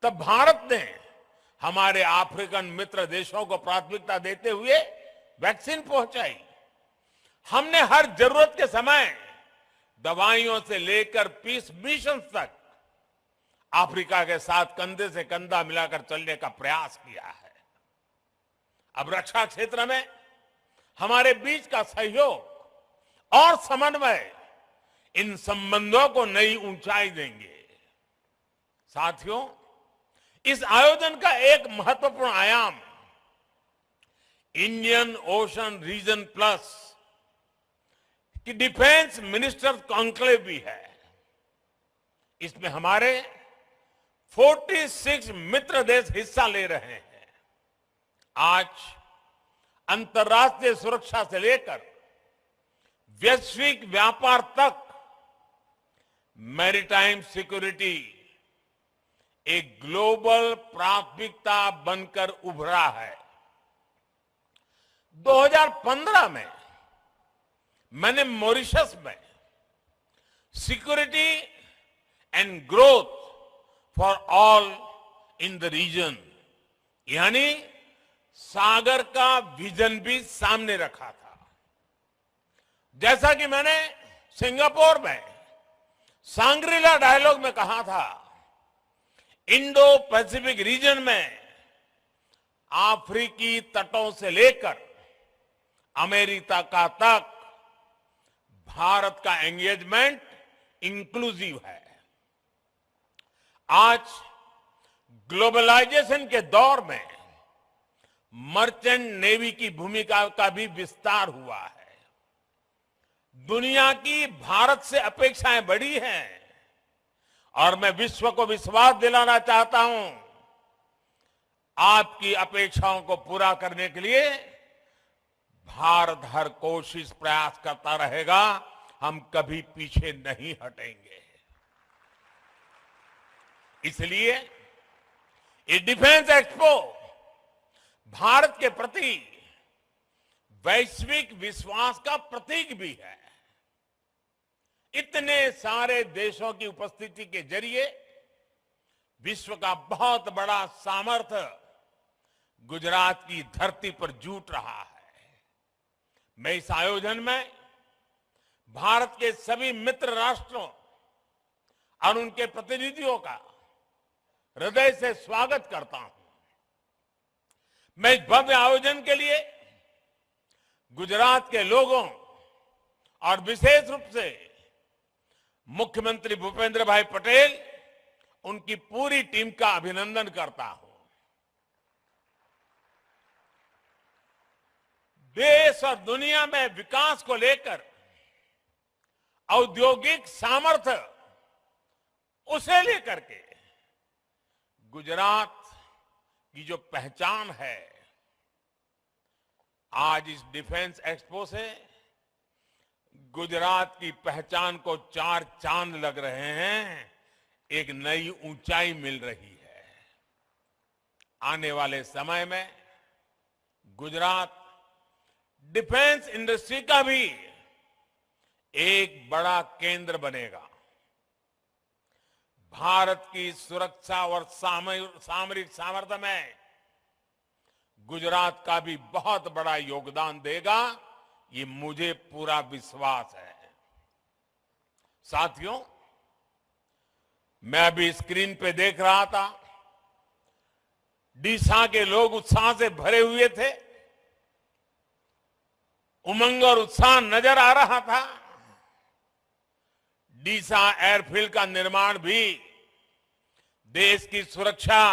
Speaker 1: तब भारत ने हमारे अफ्रीकन मित्र देशों को प्राथमिकता देते हुए वैक्सीन पहुंचाई। हमने हर जरूरत के समय दवाइयों से लेकर पीस मिशन तक अफ्रीका के साथ कंधे से कंधा मिलाकर चलने का प्रयास किया है। अब रक्षा क्षेत्र में हमारे बीच का सहयोग और समन्वय इन संबंधों को नई ऊंचाई देंगे। साथियों, इस आयोजन का एक महत्वपूर्ण आयाम इंडियन ओशन रीजन प्लस की डिफेंस मिनिस्टर्स कॉन्क्लेव भी है। इसमें हमारे 46 मित्र देश हिस्सा ले रहे हैं। आज अंतर्राष्ट्रीय सुरक्षा से लेकर वैश्विक व्यापार तक मैरीटाइम सिक्योरिटी एक ग्लोबल प्राथमिकता बनकर उभरा है। 2015 में मैंने मॉरिशस में security and growth for all in the region यानी सागर का विजन भी सामने रखा था। जैसा कि मैंने सिंगापुर में सांग्रीला डायलॉग में कहा था, इंडो पैसिफिक रीजन में अफ्रीकी तटों से लेकर अमेरिका का तक भारत का एंगेजमेंट इंक्लूसिव है। आज ग्लोबलाइजेशन के दौर में मर्चेंट नेवी की भूमिका का भी विस्तार हुआ है। दुनिया की भारत से अपेक्षाएं बढ़ी हैं और मैं विश्व को विश्वास दिलाना चाहता हूं, आपकी अपेक्षाओं को पूरा करने के लिए भारत हर कोशिश प्रयास करता रहेगा। हम कभी पीछे नहीं हटेंगे। इसलिए ये डिफेंस एक्सपो भारत के प्रति वैश्विक विश्वास का प्रतीक भी है। इतने सारे देशों की उपस्थिति के जरिए विश्व का बहुत बड़ा सामर्थ्य गुजरात की धरती पर जुट रहा है। मैं इस आयोजन में भारत के सभी मित्र राष्ट्रों और उनके प्रतिनिधियों का हृदय से स्वागत करता हूं। मैं इस भव्य आयोजन के लिए गुजरात के लोगों और विशेष रूप से मुख्यमंत्री भूपेंद्र भाई पटेल, उनकी पूरी टीम का अभिनंदन करता हूं। देश और दुनिया में विकास को लेकर औद्योगिक सामर्थ्य उसे लेकर के गुजरात की जो पहचान है, आज इस डिफेंस एक्सपो से गुजरात की पहचान को चार चांद लग रहे हैं, एक नई ऊंचाई मिल रही है। आने वाले समय में गुजरात डिफेंस इंडस्ट्री का भी एक बड़ा केंद्र बनेगा। भारत की सुरक्षा और सामरिक सामर्थ्य में गुजरात का भी बहुत बड़ा योगदान देगा, ये मुझे पूरा विश्वास है। साथियों, मैं अभी स्क्रीन पे देख रहा था, डीसा के लोग उत्साह से भरे हुए थे, उमंग और उत्साह नजर आ रहा था। डीसा एयरफील्ड का निर्माण भी देश की सुरक्षा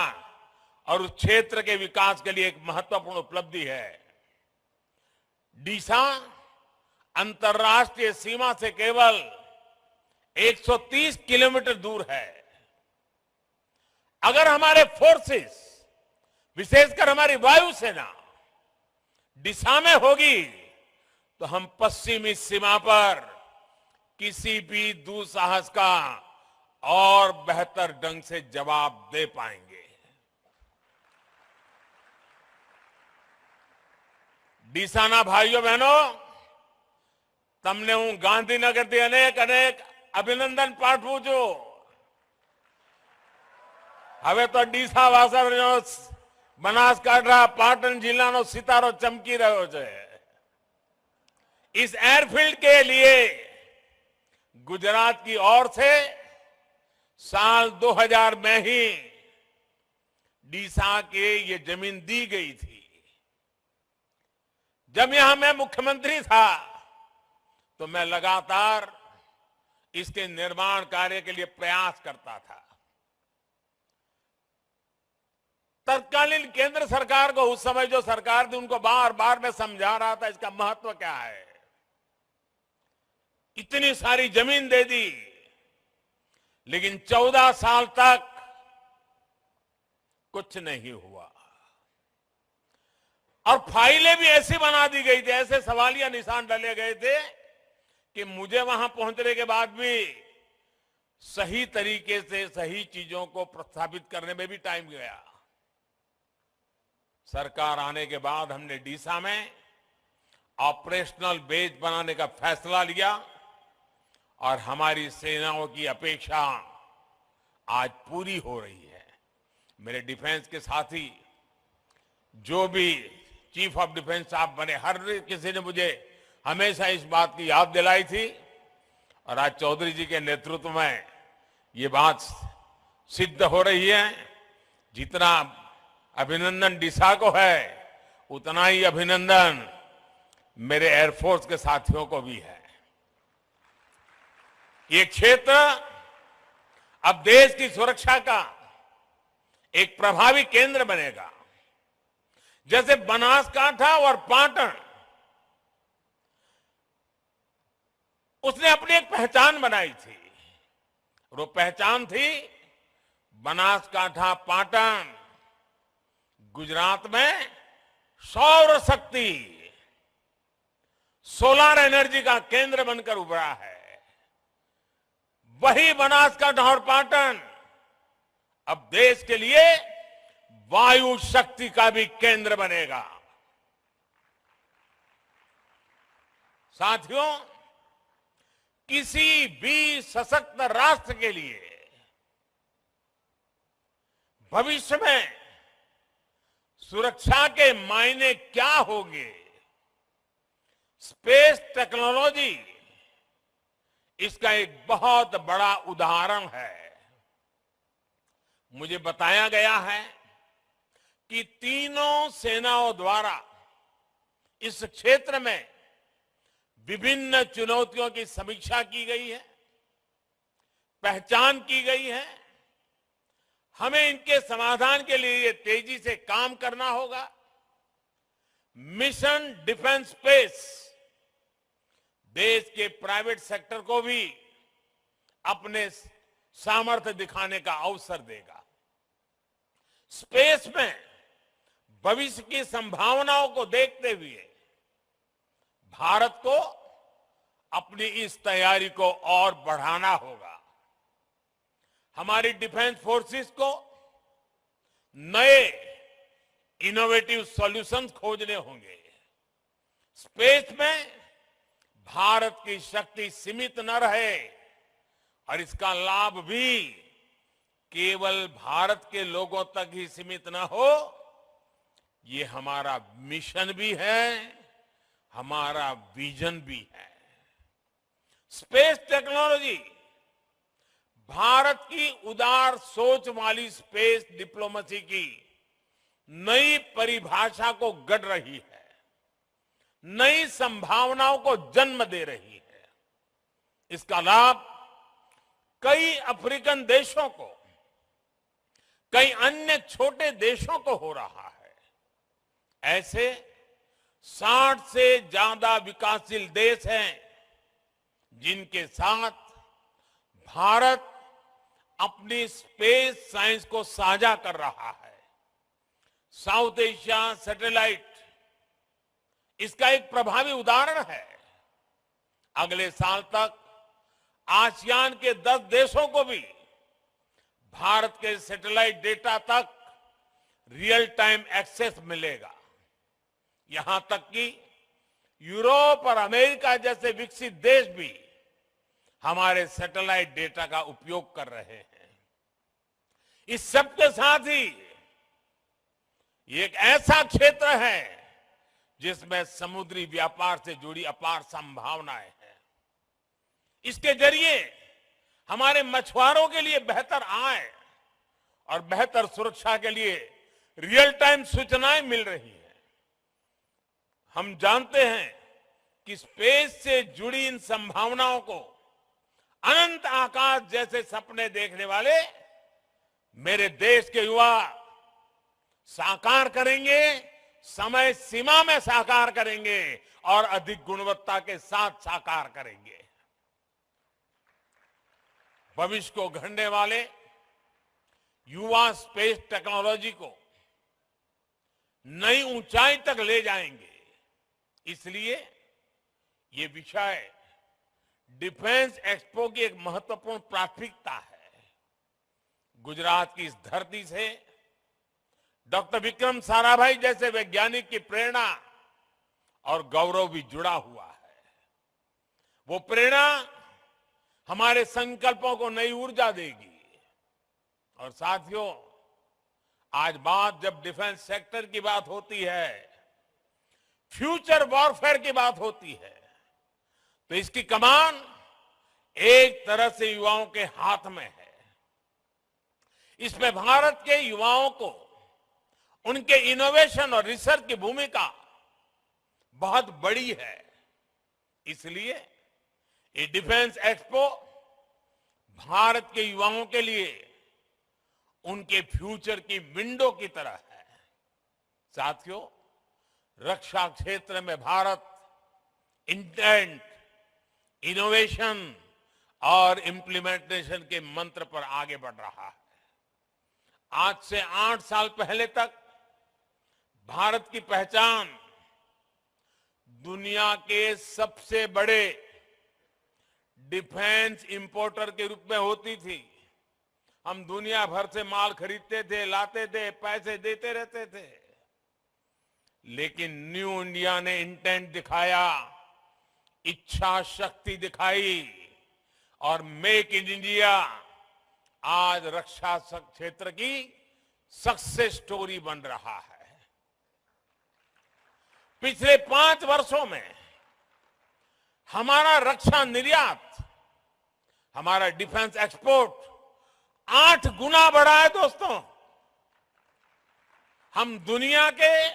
Speaker 1: और उस क्षेत्र के विकास के लिए एक महत्वपूर्ण उपलब्धि है। डीसा अंतर्राष्ट्रीय सीमा से केवल 130 किलोमीटर दूर है। अगर हमारे फोर्सेस, विशेषकर हमारी वायुसेना डीसा में होगी तो हम पश्चिमी सीमा पर किसी भी दुस्साहस का और बेहतर ढंग से जवाब दे पाएंगे। डीसाना भाइयों बहनों, તમને હું ગાંધીનગરથી અનેક અભિનંદન પાઠવું છું। હવે તો ડીસા વાસણનો બનાસકાંઠા પાટણ જિલ્લાનો સિતારો ચમકી રહ્યો છે। इस एयरफील्ड के लिए गुजरात की ओर से साल 2000 में ही डीसा के ये जमीन दी गई थी। जब यहां मैं मुख्यमंत्री था तो मैं लगातार इसके निर्माण कार्य के लिए प्रयास करता था। तत्कालीन केंद्र सरकार को, उस समय जो सरकार थी, उनको बार बार मैं समझा रहा था इसका महत्व क्या है। इतनी सारी जमीन दे दी, लेकिन 14 साल तक कुछ नहीं हुआ और फाइलें भी ऐसी बना दी गई थी, ऐसे सवालिया निशान डाले गए थे कि मुझे वहां पहुंचने के बाद भी सही तरीके से सही चीजों को प्रस्थापित करने में भी टाइम गया। सरकार आने के बाद हमने डीसा में ऑपरेशनल बेस बनाने का फैसला लिया और हमारी सेनाओं की अपेक्षा आज पूरी हो रही है। मेरे डिफेंस के साथी जो भी चीफ ऑफ डिफेंस साहब बने, हर किसी ने मुझे हमेशा इस बात की याद दिलाई थी और आज चौधरी जी के नेतृत्व में ये बात सिद्ध हो रही है। जितना अभिनंदन डीसा को है उतना ही अभिनंदन मेरे एयरफोर्स के साथियों को भी है। ये क्षेत्र अब देश की सुरक्षा का एक प्रभावी केंद्र बनेगा। जैसे बनासकांठा और पाटन, उसने अपनी एक पहचान बनाई थी। वो पहचान थी बनासकांठा पाटन गुजरात में सौर शक्ति, सोलर एनर्जी का केंद्र बनकर उभरा है। वही बनासकांठा और पाटन अब देश के लिए वायु शक्ति का भी केंद्र बनेगा। साथियों, किसी भी सशक्त राष्ट्र के लिए भविष्य में सुरक्षा के मायने क्या होंगे, स्पेस टेक्नोलॉजी इसका एक बहुत बड़ा उदाहरण है। मुझे बताया गया है कि तीनों सेनाओं द्वारा इस क्षेत्र में विभिन्न चुनौतियों की समीक्षा की गई है, पहचान की गई है। हमें इनके समाधान के लिए तेजी से काम करना होगा। मिशन डिफेंस स्पेस देश के प्राइवेट सेक्टर को भी अपने सामर्थ्य दिखाने का अवसर देगा। स्पेस में भविष्य की संभावनाओं को देखते हुए भारत को अपनी इस तैयारी को और बढ़ाना होगा। हमारी डिफेंस फोर्सेस को नए इनोवेटिव सॉल्यूशंस खोजने होंगे। स्पेस में भारत की शक्ति सीमित न रहे और इसका लाभ भी केवल भारत के लोगों तक ही सीमित न हो, ये हमारा मिशन भी है, हमारा विजन भी है। स्पेस टेक्नोलॉजी भारत की उदार सोच वाली स्पेस डिप्लोमेसी की नई परिभाषा को गढ़ रही है, नई संभावनाओं को जन्म दे रही है। इसका लाभ कई अफ्रीकन देशों को, कई अन्य छोटे देशों को हो रहा है। ऐसे 60 से ज्यादा विकासशील देश हैं जिनके साथ भारत अपनी स्पेस साइंस को साझा कर रहा है। साउथ एशिया सैटेलाइट इसका एक प्रभावी उदाहरण है। अगले साल तक आसियान के 10 देशों को भी भारत के सैटेलाइट डेटा तक रियल टाइम एक्सेस मिलेगा। यहां तक कि यूरोप और अमेरिका जैसे विकसित देश भी हमारे सैटेलाइट डेटा का उपयोग कर रहे हैं। इस सब के साथ ही ये एक ऐसा क्षेत्र है जिसमें समुद्री व्यापार से जुड़ी अपार संभावनाएं हैं। इसके जरिए हमारे मछुआरों के लिए बेहतर आय और बेहतर सुरक्षा के लिए रियल टाइम सूचनाएं मिल रही हैं। हम जानते हैं कि स्पेस से जुड़ी इन संभावनाओं को अनंत आकाश जैसे सपने देखने वाले मेरे देश के युवा साकार करेंगे, समय सीमा में साकार करेंगे और अधिक गुणवत्ता के साथ साकार करेंगे। भविष्य को गढ़ने वाले युवा स्पेस टेक्नोलॉजी को नई ऊंचाई तक ले जाएंगे। इसलिए ये विषय डिफेंस एक्सपो की एक महत्वपूर्ण प्राथमिकता है। गुजरात की इस धरती से डॉक्टर विक्रम साराभाई जैसे वैज्ञानिक की प्रेरणा और गौरव भी जुड़ा हुआ है। वो प्रेरणा हमारे संकल्पों को नई ऊर्जा देगी। और साथियों, आज बात जब डिफेंस सेक्टर की बात होती है, फ्यूचर वॉरफेयर की बात होती है, तो इसकी कमान एक तरह से युवाओं के हाथ में है। इसमें भारत के युवाओं को उनके इनोवेशन और रिसर्च की भूमिका बहुत बड़ी है। इसलिए ये डिफेंस एक्सपो भारत के युवाओं के लिए उनके फ्यूचर की विंडो की तरह है। साथियों, रक्षा क्षेत्र में भारत इंटेंट, इनोवेशन और इम्प्लीमेंटेशन के मंत्र पर आगे बढ़ रहा है। आज से 8 साल पहले तक भारत की पहचान दुनिया के सबसे बड़े डिफेंस इंपोर्टर के रूप में होती थी। हम दुनिया भर से माल खरीदते थे, लाते थे, पैसे देते रहते थे। लेकिन न्यू इंडिया ने इंटेंट दिखाया, इच्छा शक्ति दिखाई और मेक इन इंडिया आज रक्षा क्षेत्र की सक्सेस स्टोरी बन रहा है। पिछले 5 वर्षों में हमारा रक्षा निर्यात, हमारा डिफेंस एक्सपोर्ट 8 गुना बढ़ा है। दोस्तों, हम दुनिया के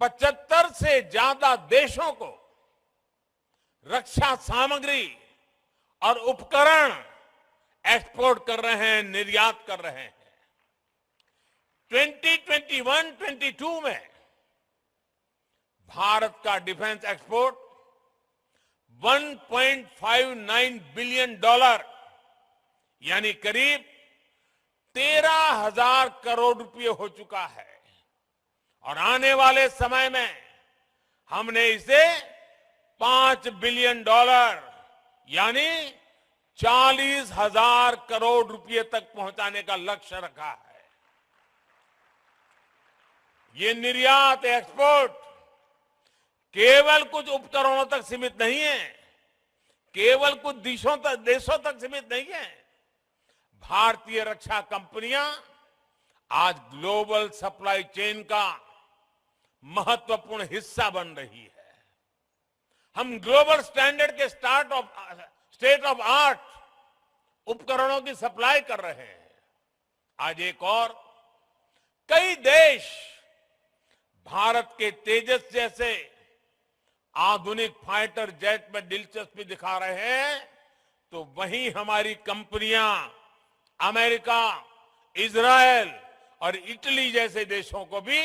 Speaker 1: 75 से ज्यादा देशों को रक्षा सामग्री और उपकरण एक्सपोर्ट कर रहे हैं, निर्यात कर रहे हैं। 2021-22 में भारत का डिफेंस एक्सपोर्ट $1.59 बिलियन यानी करीब 13,000 करोड़ रुपए हो चुका है। और आने वाले समय में हमने इसे $5 बिलियन यानी 40,000 करोड़ रुपए तक पहुंचाने का लक्ष्य रखा है। ये निर्यात, एक्सपोर्ट केवल कुछ उपकरणों तक सीमित नहीं है, केवल कुछ देशों तक सीमित नहीं है। भारतीय रक्षा कंपनियां आज ग्लोबल सप्लाई चेन का महत्वपूर्ण हिस्सा बन रही है। हम ग्लोबल स्टैंडर्ड के स्टेट ऑफ आर्ट उपकरणों की सप्लाई कर रहे हैं। आज एक और कई देश भारत के तेजस जैसे आधुनिक फाइटर जेट में दिलचस्पी दिखा रहे हैं, तो वहीं हमारी कंपनियां अमेरिका, इजरायल और इटली जैसे देशों को भी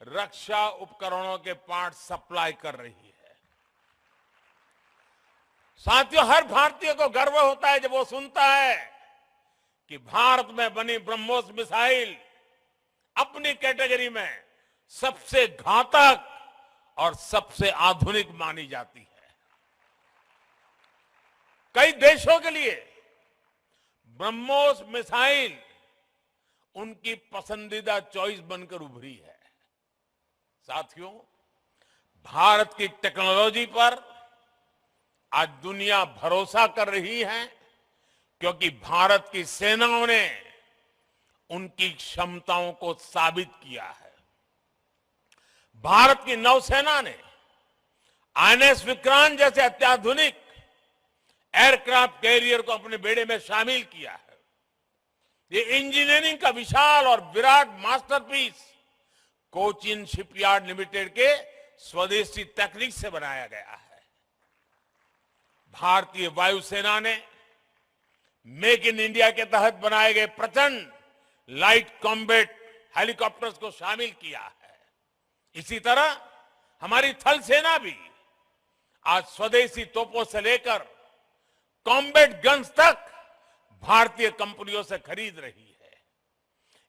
Speaker 1: रक्षा उपकरणों के पार्ट सप्लाई कर रही है। साथियों, हर भारतीय को गर्व होता है जब वो सुनता है कि भारत में बनी ब्रह्मोस मिसाइल अपनी कैटेगरी में सबसे घातक और सबसे आधुनिक मानी जाती है। कई देशों के लिए ब्रह्मोस मिसाइल उनकी पसंदीदा चॉइस बनकर उभरी है। साथियों, भारत की टेक्नोलॉजी पर आज दुनिया भरोसा कर रही है, क्योंकि भारत की सेनाओं ने उनकी क्षमताओं को साबित किया है। भारत की नौसेना ने आईएनएस विक्रांत जैसे अत्याधुनिक एयरक्राफ्ट कैरियर को अपने बेड़े में शामिल किया है। ये इंजीनियरिंग का विशाल और Virat masterpiece Cochin shipyard limited के स्वदेशी तकनीक से बनाया गया है। भारतीय वायुसेना ने मेक इन इंडिया के तहत बनाए गए प्रचंड लाइट कॉम्बैट हेलीकॉप्टर्स को शामिल किया है। इसी तरह हमारी थल सेना भी आज स्वदेशी तोपों से लेकर कॉम्बैट गन्स तक भारतीय कंपनियों से खरीद रही है।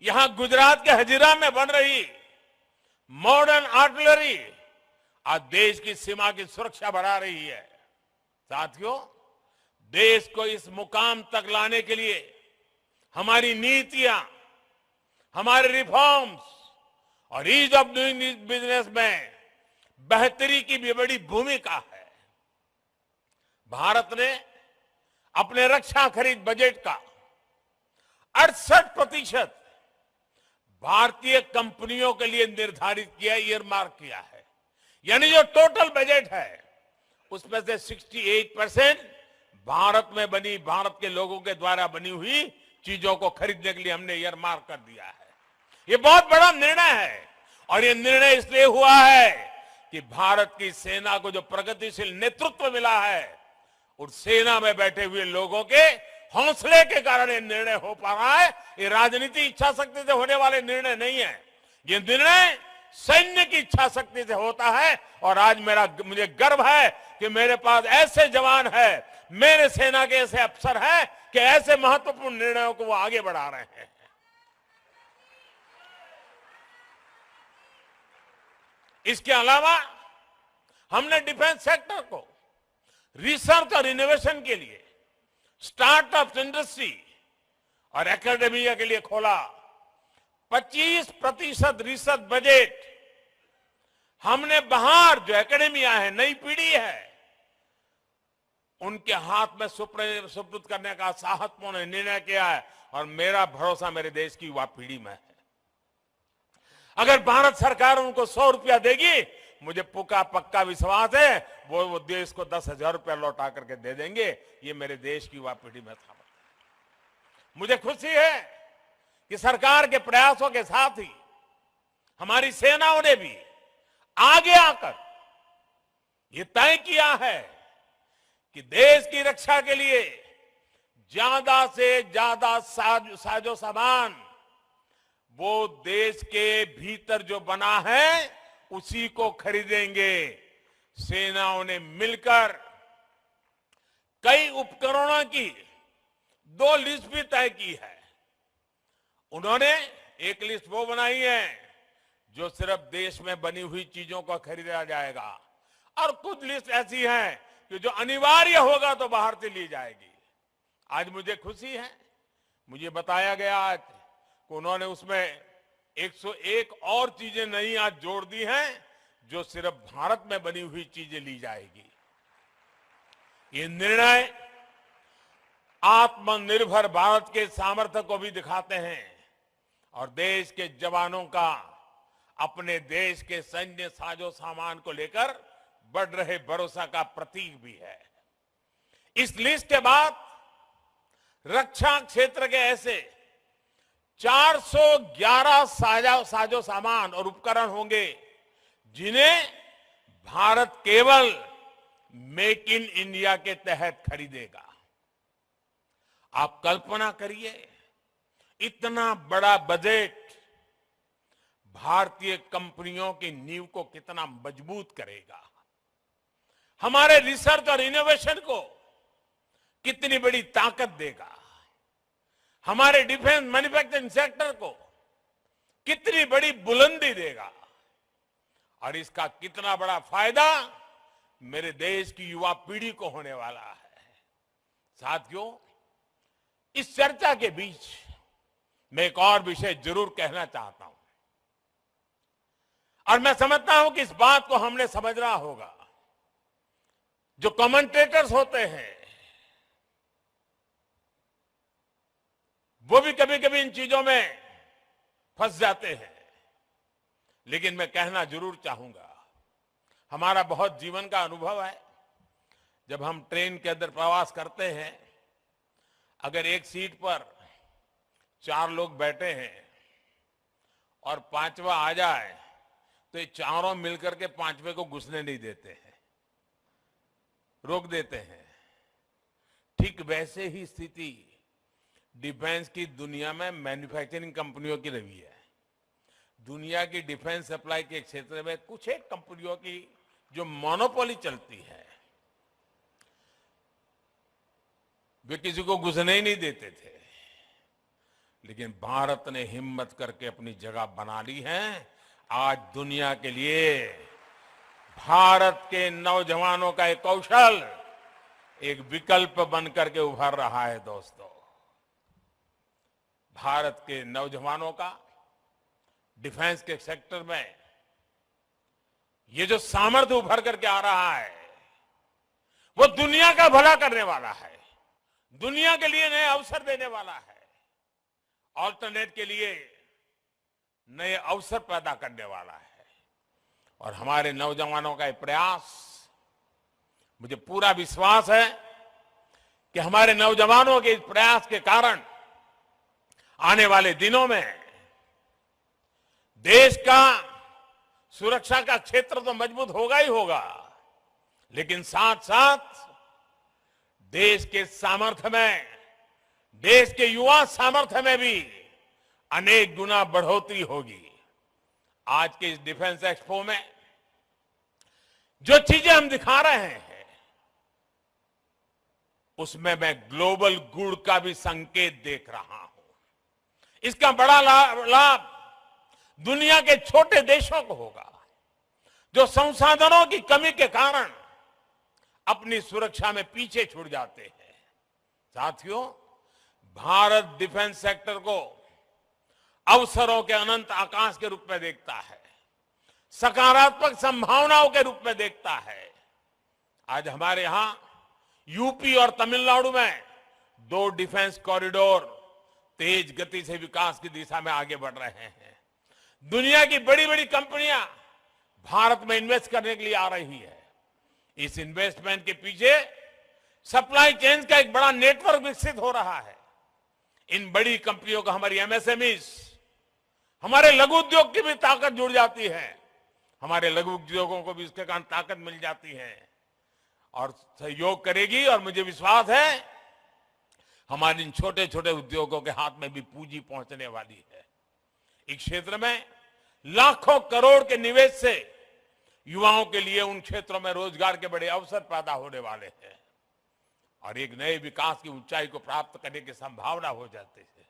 Speaker 1: यहां गुजरात के हजीरा में बन रही मॉडर्न आर्टिलरी आज देश की सीमा की सुरक्षा बढ़ा रही है। साथियों, देश को इस मुकाम तक लाने के लिए हमारी नीतियां, हमारे रिफॉर्म्स और ईज ऑफ डूइंग बिजनेस में बेहतरी की भी बड़ी भूमिका है। भारत ने अपने रक्षा खरीद बजट का 68% भारतीय कंपनियों के लिए निर्धारित किया, ईयरमार्क किया है। यानी जो टोटल बजट है उसमें से 68% भारत में बनी, भारत के लोगों के द्वारा बनी हुई चीजों को खरीदने के लिए हमने ईयरमार्क कर दिया है। ये बहुत बड़ा निर्णय है और ये निर्णय इसलिए हुआ है कि भारत की सेना को जो प्रगतिशील नेतृत्व मिला है, उस सेना में बैठे हुए लोगों के हौसले के कारण ये निर्णय हो पा रहा है। ये राजनीति इच्छा शक्ति से होने वाले निर्णय नहीं है, ये निर्णय सैन्य की इच्छा शक्ति से होता है। और आज मुझे गर्व है कि मेरे पास ऐसे जवान है, मेरे सेना के ऐसे अफसर हैं कि ऐसे महत्वपूर्ण निर्णयों को वो आगे बढ़ा रहे हैं। इसके अलावा हमने डिफेंस सेक्टर को रिसर्च और इनोवेशन के लिए, स्टार्टअप इंडस्ट्री और एकेडमिया के लिए खोला। 25% रिसर्च बजट हमने बाहर जो एकेडमिया है, नई पीढ़ी है, उनके हाथ में सुपुर्द करने का साहसपूर्ण निर्णय किया है। और मेरा भरोसा मेरे देश की युवा पीढ़ी में है। अगर भारत सरकार उनको 100 रुपया देगी, मुझे पक्का विश्वास है वो देश को 10,000 रुपया लौटा करके दे देंगे। ये मेरे देश की युवा पीढ़ी में था। मुझे खुशी है कि सरकार के प्रयासों के साथ ही हमारी सेनाओं ने भी आगे आकर ये तय किया है कि देश की रक्षा के लिए ज्यादा से ज्यादा साजो सामान वो देश के भीतर जो बना है उसी को खरीदेंगे। सेनाओं ने मिलकर कई उपकरणों की 2 लिस्ट भी तय की है। उन्होंने एक लिस्ट वो बनाई है जो सिर्फ देश में बनी हुई चीजों को खरीदा जाएगा, और कुछ लिस्ट ऐसी है कि जो अनिवार्य होगा तो बाहर से ली जाएगी। आज मुझे खुशी है, मुझे बताया गया आज कि उन्होंने उसमें 101 और चीजें नई आज जोड़ दी हैं जो सिर्फ भारत में बनी हुई चीजें ली जाएगी। ये निर्णय आत्मनिर्भर भारत के सामर्थ्य को भी दिखाते हैं और देश के जवानों का अपने देश के सैन्य साजो सामान को लेकर बढ़ रहे भरोसा का प्रतीक भी है। इस लिस्ट के बाद रक्षा क्षेत्र के ऐसे 411 साजो सामान और उपकरण होंगे जिन्हें भारत केवल मेक इन इंडिया के तहत खरीदेगा। आप कल्पना करिए, इतना बड़ा बजट भारतीय कंपनियों की नींव को कितना मजबूत करेगा, हमारे रिसर्च और इनोवेशन को कितनी बड़ी ताकत देगा, हमारे डिफेंस मैन्युफैक्चरिंग सेक्टर को कितनी बड़ी बुलंदी देगा, और इसका कितना बड़ा फायदा मेरे देश की युवा पीढ़ी को होने वाला है। साथियों, इस चर्चा के बीच मैं एक और विषय जरूर कहना चाहता हूं, और मैं समझता हूं कि इस बात को हमने समझना होगा। जो कमेंटेटर्स होते हैं वो भी कभी कभी इन चीजों में फंस जाते हैं, लेकिन मैं कहना जरूर चाहूंगा, हमारा बहुत जीवन का अनुभव है। जब हम ट्रेन के अंदर प्रवास करते हैं, अगर एक सीट पर 4 लोग बैठे हैं और 5वां आ जाए तो ये चारों मिलकर के 5वें को घुसने नहीं देते हैं, रोक देते हैं। ठीक वैसे ही स्थिति डिफेंस की दुनिया में मैन्युफैक्चरिंग कंपनियों की रही है। दुनिया की डिफेंस सप्लाई के क्षेत्र में कुछ एक कंपनियों की जो मोनोपोली चलती है, वे किसी को घुसने ही नहीं देते थे, लेकिन भारत ने हिम्मत करके अपनी जगह बना ली है। आज दुनिया के लिए भारत के नौजवानों का एक कौशल एक विकल्प बनकर के उभर रहा है दोस्तों। भारत के नौजवानों का डिफेंस के सेक्टर में ये जो सामर्थ्य उभर करके आ रहा है वो दुनिया का भला करने वाला है, दुनिया के लिए नए अवसर देने वाला है, ऑल्टरनेट के लिए नए अवसर पैदा करने वाला है। और हमारे नौजवानों का ये प्रयास, मुझे पूरा विश्वास है कि हमारे नौजवानों के इस प्रयास के कारण आने वाले दिनों में देश का सुरक्षा का क्षेत्र तो मजबूत होगा ही होगा, लेकिन साथ साथ देश के सामर्थ्य में, देश के युवा सामर्थ्य में भी अनेक गुना बढ़ोतरी होगी। आज के इस डिफेंस एक्सपो में जो चीजें हम दिखा रहे हैं उसमें मैं ग्लोबल गुड का भी संकेत देख रहा हूं। इसका बड़ा लाभ दुनिया के छोटे देशों को होगा जो संसाधनों की कमी के कारण अपनी सुरक्षा में पीछे छूट जाते हैं। साथियों, भारत डिफेंस सेक्टर को अवसरों के अनंत आकाश के रूप में देखता है, सकारात्मक संभावनाओं के रूप में देखता है। आज हमारे यहां यूपी और तमिलनाडु में 2 डिफेंस कॉरिडोर तेज गति से विकास की दिशा में आगे बढ़ रहे हैं। दुनिया की बड़ी बड़ी कंपनियां भारत में इन्वेस्ट करने के लिए आ रही है। इस इन्वेस्टमेंट के पीछे सप्लाई चेन का एक बड़ा नेटवर्क विकसित हो रहा है। इन बड़ी कंपनियों को हमारी एमएसएमईज, हमारे लघु उद्योग की भी ताकत जुड़ जाती है, हमारे लघु उद्योगों को भी इसके कारण ताकत मिल जाती है और सहयोग करेगी। और मुझे विश्वास है हमारे इन छोटे छोटे उद्योगों के हाथ में भी पूंजी पहुंचने वाली है। इस क्षेत्र में लाखों करोड़ के निवेश से युवाओं के लिए उन क्षेत्रों में रोजगार के बड़े अवसर पैदा होने वाले हैं और एक नए विकास की ऊंचाई को प्राप्त करने की संभावना हो जाती है।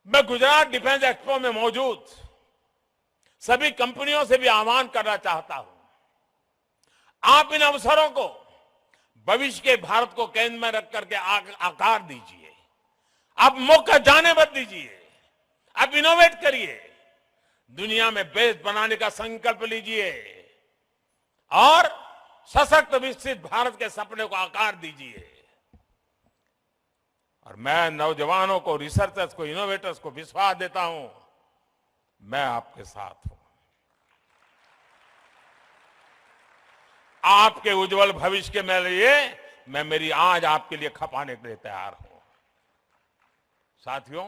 Speaker 1: मैं गुजरात डिफेंस एक्सपो में मौजूद सभी कंपनियों से भी आह्वान करना चाहता हूं, आप इन अवसरों को भविष्य के भारत को केंद्र में रख करके आकार दीजिए। आप मौका जाने मत दीजिए, आप इनोवेट करिए, दुनिया में बेस बनाने का संकल्प लीजिए और सशक्त विकसित भारत के सपने को आकार दीजिए। और मैं नौजवानों को, रिसर्चर्स को, इनोवेटर्स को विश्वास देता हूं, मैं आपके साथ हूं। आपके उज्जवल भविष्य के लिए मैं मेरी आज आपके लिए खपाने के लिए तैयार हूं। साथियों,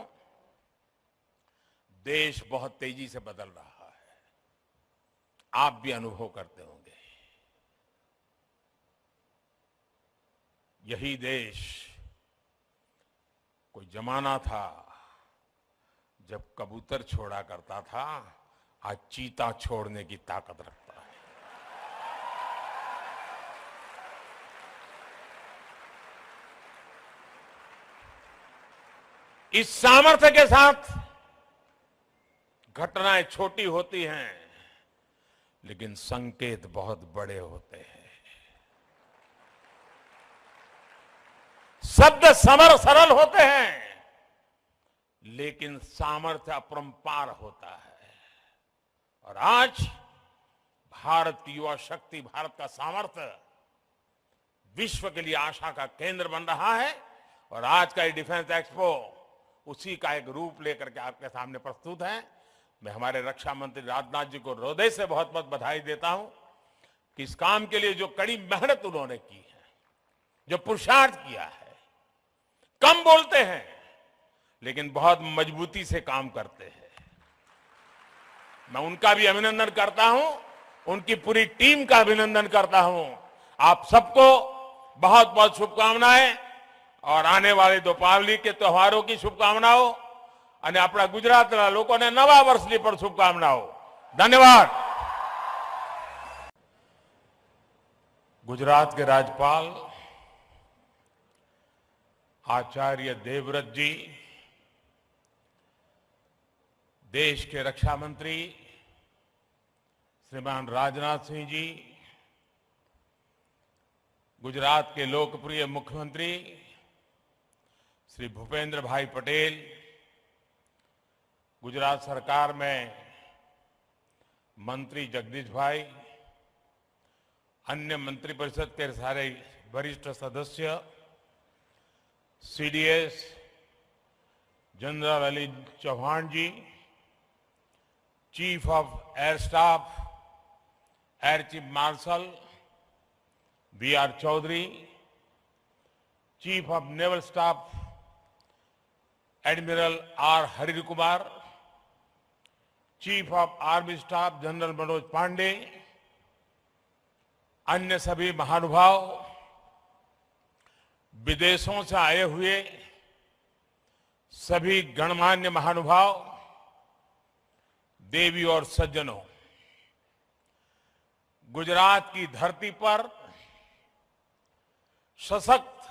Speaker 1: देश बहुत तेजी से बदल रहा है, आप भी अनुभव करते होंगे। यही देश कोई जमाना था जब कबूतर छोड़ा करता था, आज चीता छोड़ने की ताकत रखता है। इस सामर्थ्य के साथ घटनाएं छोटी होती हैं लेकिन संकेत बहुत बड़े होते हैं। शब्द सरल होते हैं लेकिन सामर्थ्य अपरंपार होता है। और आज भारत की युवा शक्ति, भारत का सामर्थ्य विश्व के लिए आशा का केंद्र बन रहा है। और आज का ये डिफेंस एक्सपो उसी का एक रूप लेकर के आपके सामने प्रस्तुत है। मैं हमारे रक्षा मंत्री राजनाथ जी को हृदय से बहुत बहुत बधाई देता हूं कि इस काम के लिए जो कड़ी मेहनत उन्होंने की है, जो पुरुषार्थ किया है। कम बोलते हैं लेकिन बहुत मजबूती से काम करते हैं। मैं उनका भी अभिनंदन करता हूं, उनकी पूरी टीम का अभिनंदन करता हूं। आप सबको बहुत बहुत शुभकामनाएं और आने वाले दीपावली के त्योहारों की शुभकामनाओं અને આપણા ગુજરાતના લોકોને નવા વર્ષની પણ શુભકામનાઓ। ધન્યવાદ। गुजरात के राज्यपाल आचार्य देवव्रत जी, देश के रक्षा मंत्री श्रीमान राजनाथ सिंह जी, गुजरात के लोकप्रिय मुख्यमंत्री श्री भूपेंद्र भाई पटेल, गुजरात सरकार में मंत्री जगदीश भाई, अन्य मंत्रिपरिषद के सारे वरिष्ठ सदस्य, CDS general Ali Chauhan ji, chief of air staff air chief marshal B R Chaudhari, chief of naval staff admiral R Hari Kumar, chief of army staff general Manoj Pande, अन्य सभी महानुभाव, विदेशों से आए हुए सभी गणमान्य महानुभाव, देवी और सज्जनों, गुजरात की धरती पर सशक्त,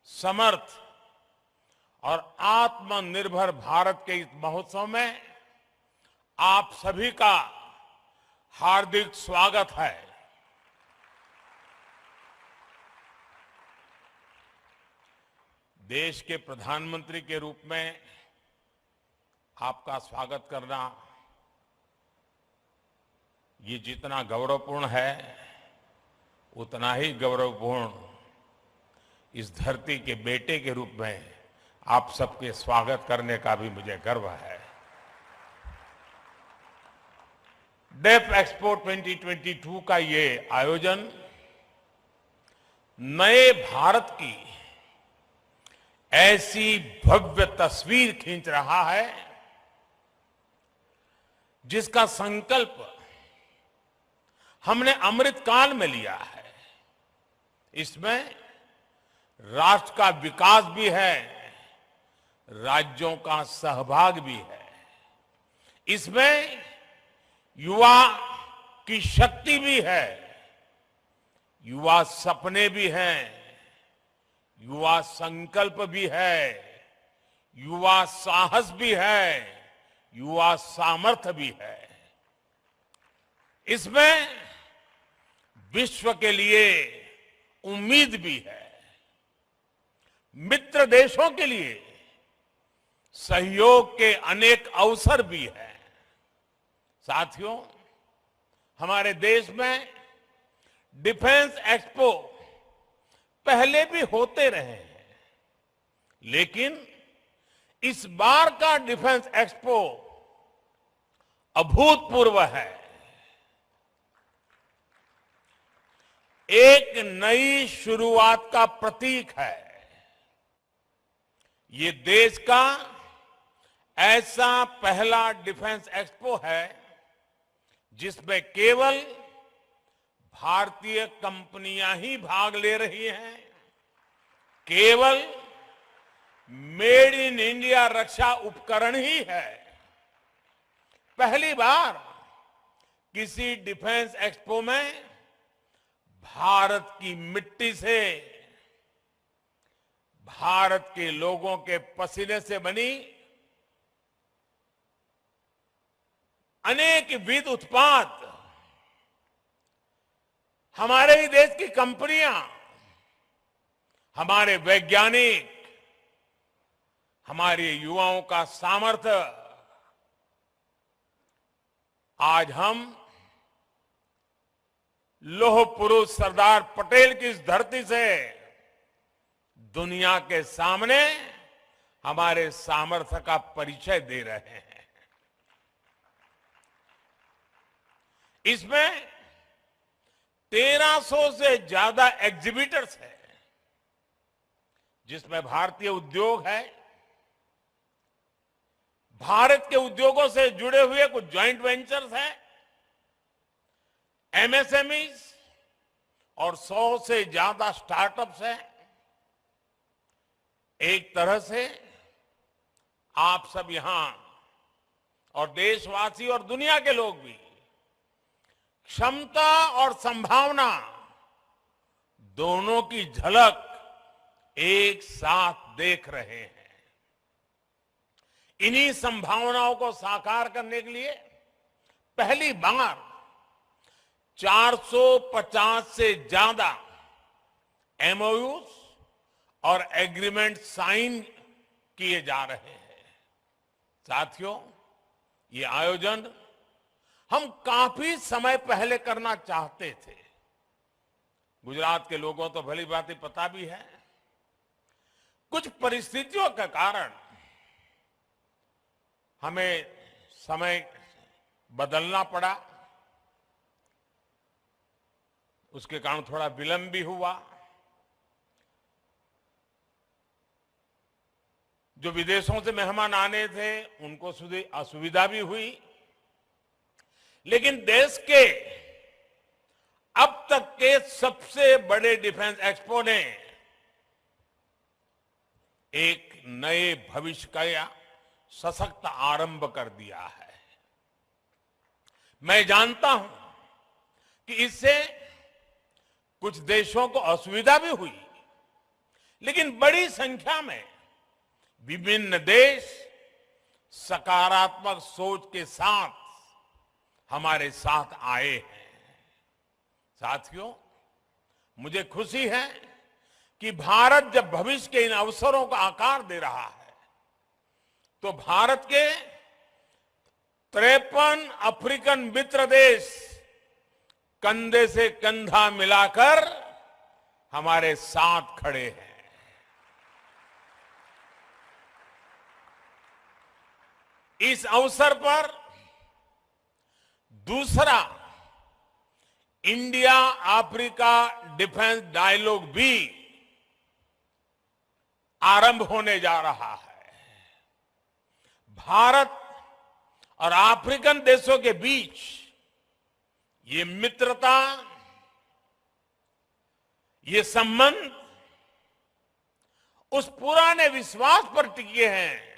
Speaker 1: समर्थ और आत्मनिर्भर भारत के इस महोत्सव में आप सभी का हार्दिक स्वागत है। देश के प्रधानमंत्री के रूप में आपका स्वागत करना ये जितना गौरवपूर्ण है, उतना ही गौरवपूर्ण इस धरती के बेटे के रूप में आप सबके स्वागत करने का भी मुझे गर्व है। डेफ एक्सपो 2022 का ये आयोजन नए भारत की ऐसी भव्य तस्वीर खींच रहा है जिसका संकल्प हमने अमृत काल में लिया है। इसमें राष्ट्र का विकास भी है, राज्यों का सहभाग भी है। इसमें युवा की शक्ति भी है, युवा सपने भी हैं, युवा संकल्प भी है, युवा साहस भी है, युवा सामर्थ्य भी है। इसमें विश्व के लिए उम्मीद भी है, मित्र देशों के लिए सहयोग के अनेक अवसर भी हैं। साथियों, हमारे देश में डिफेंस एक्सपो पहले भी होते रहे हैं, लेकिन इस बार का डिफेंस एक्सपो अभूतपूर्व है। एक नई शुरुआत का प्रतीक है। ये देश का ऐसा पहला डिफेंस एक्सपो है जिसमें केवल भारतीय कंपनियां ही भाग ले रही हैं। केवल मेड इन इंडिया रक्षा उपकरण ही है। पहली बार किसी डिफेंस एक्सपो में भारत की मिट्टी से, भारत के लोगों के पसीने से बनी अनेक विध उत्पाद, हमारे ही देश की कंपनियां, हमारे वैज्ञानिक, हमारे युवाओं का सामर्थ्य आज हम लौह पुरुष सरदार पटेल की इस धरती से दुनिया के सामने हमारे सामर्थ्य का परिचय दे रहे हैं। इसमें 1300 से ज्यादा एग्जीबिटर्स हैं, जिसमें भारतीय उद्योग है, भारत के उद्योगों से जुड़े हुए कुछ जॉइंट वेंचर्स हैं, एमएसएमईज और 100 से ज्यादा स्टार्टअप्स हैं। एक तरह से आप सब यहां और देशवासी और दुनिया के लोग भी क्षमता और संभावना दोनों की झलक एक साथ देख रहे हैं। इन्हीं संभावनाओं को साकार करने के लिए पहली बार 450 से ज्यादा एमओयूज और एग्रीमेंट साइन किए जा रहे हैं। साथियों, ये आयोजन हम काफी समय पहले करना चाहते थे। गुजरात के लोगों तो भली भांति पता भी है, कुछ परिस्थितियों के कारण हमें समय बदलना पड़ा, उसके कारण थोड़ा विलंब भी हुआ। जो विदेशों से मेहमान आने थे उनको असुविधा भी हुई, लेकिन देश के अब तक के सबसे बड़े डिफेंस एक्सपो ने एक नए भविष्य का सशक्त आरंभ कर दिया है। मैं जानता हूं कि इससे कुछ देशों को असुविधा भी हुई, लेकिन बड़ी संख्या में विभिन्न देश सकारात्मक सोच के साथ हमारे साथ आए हैं। साथियों, मुझे खुशी है कि भारत जब भविष्य के इन अवसरों का आकार दे रहा है, तो भारत के 53 अफ्रीकन मित्र देश कंधे से कंधा मिलाकर हमारे साथ खड़े हैं। इस अवसर पर दूसरा इंडिया अफ्रीका डिफेंस डायलॉग भी आरंभ होने जा रहा है। भारत और अफ्रीकन देशों के बीच ये मित्रता, ये संबंध उस पुराने विश्वास पर टिके हैं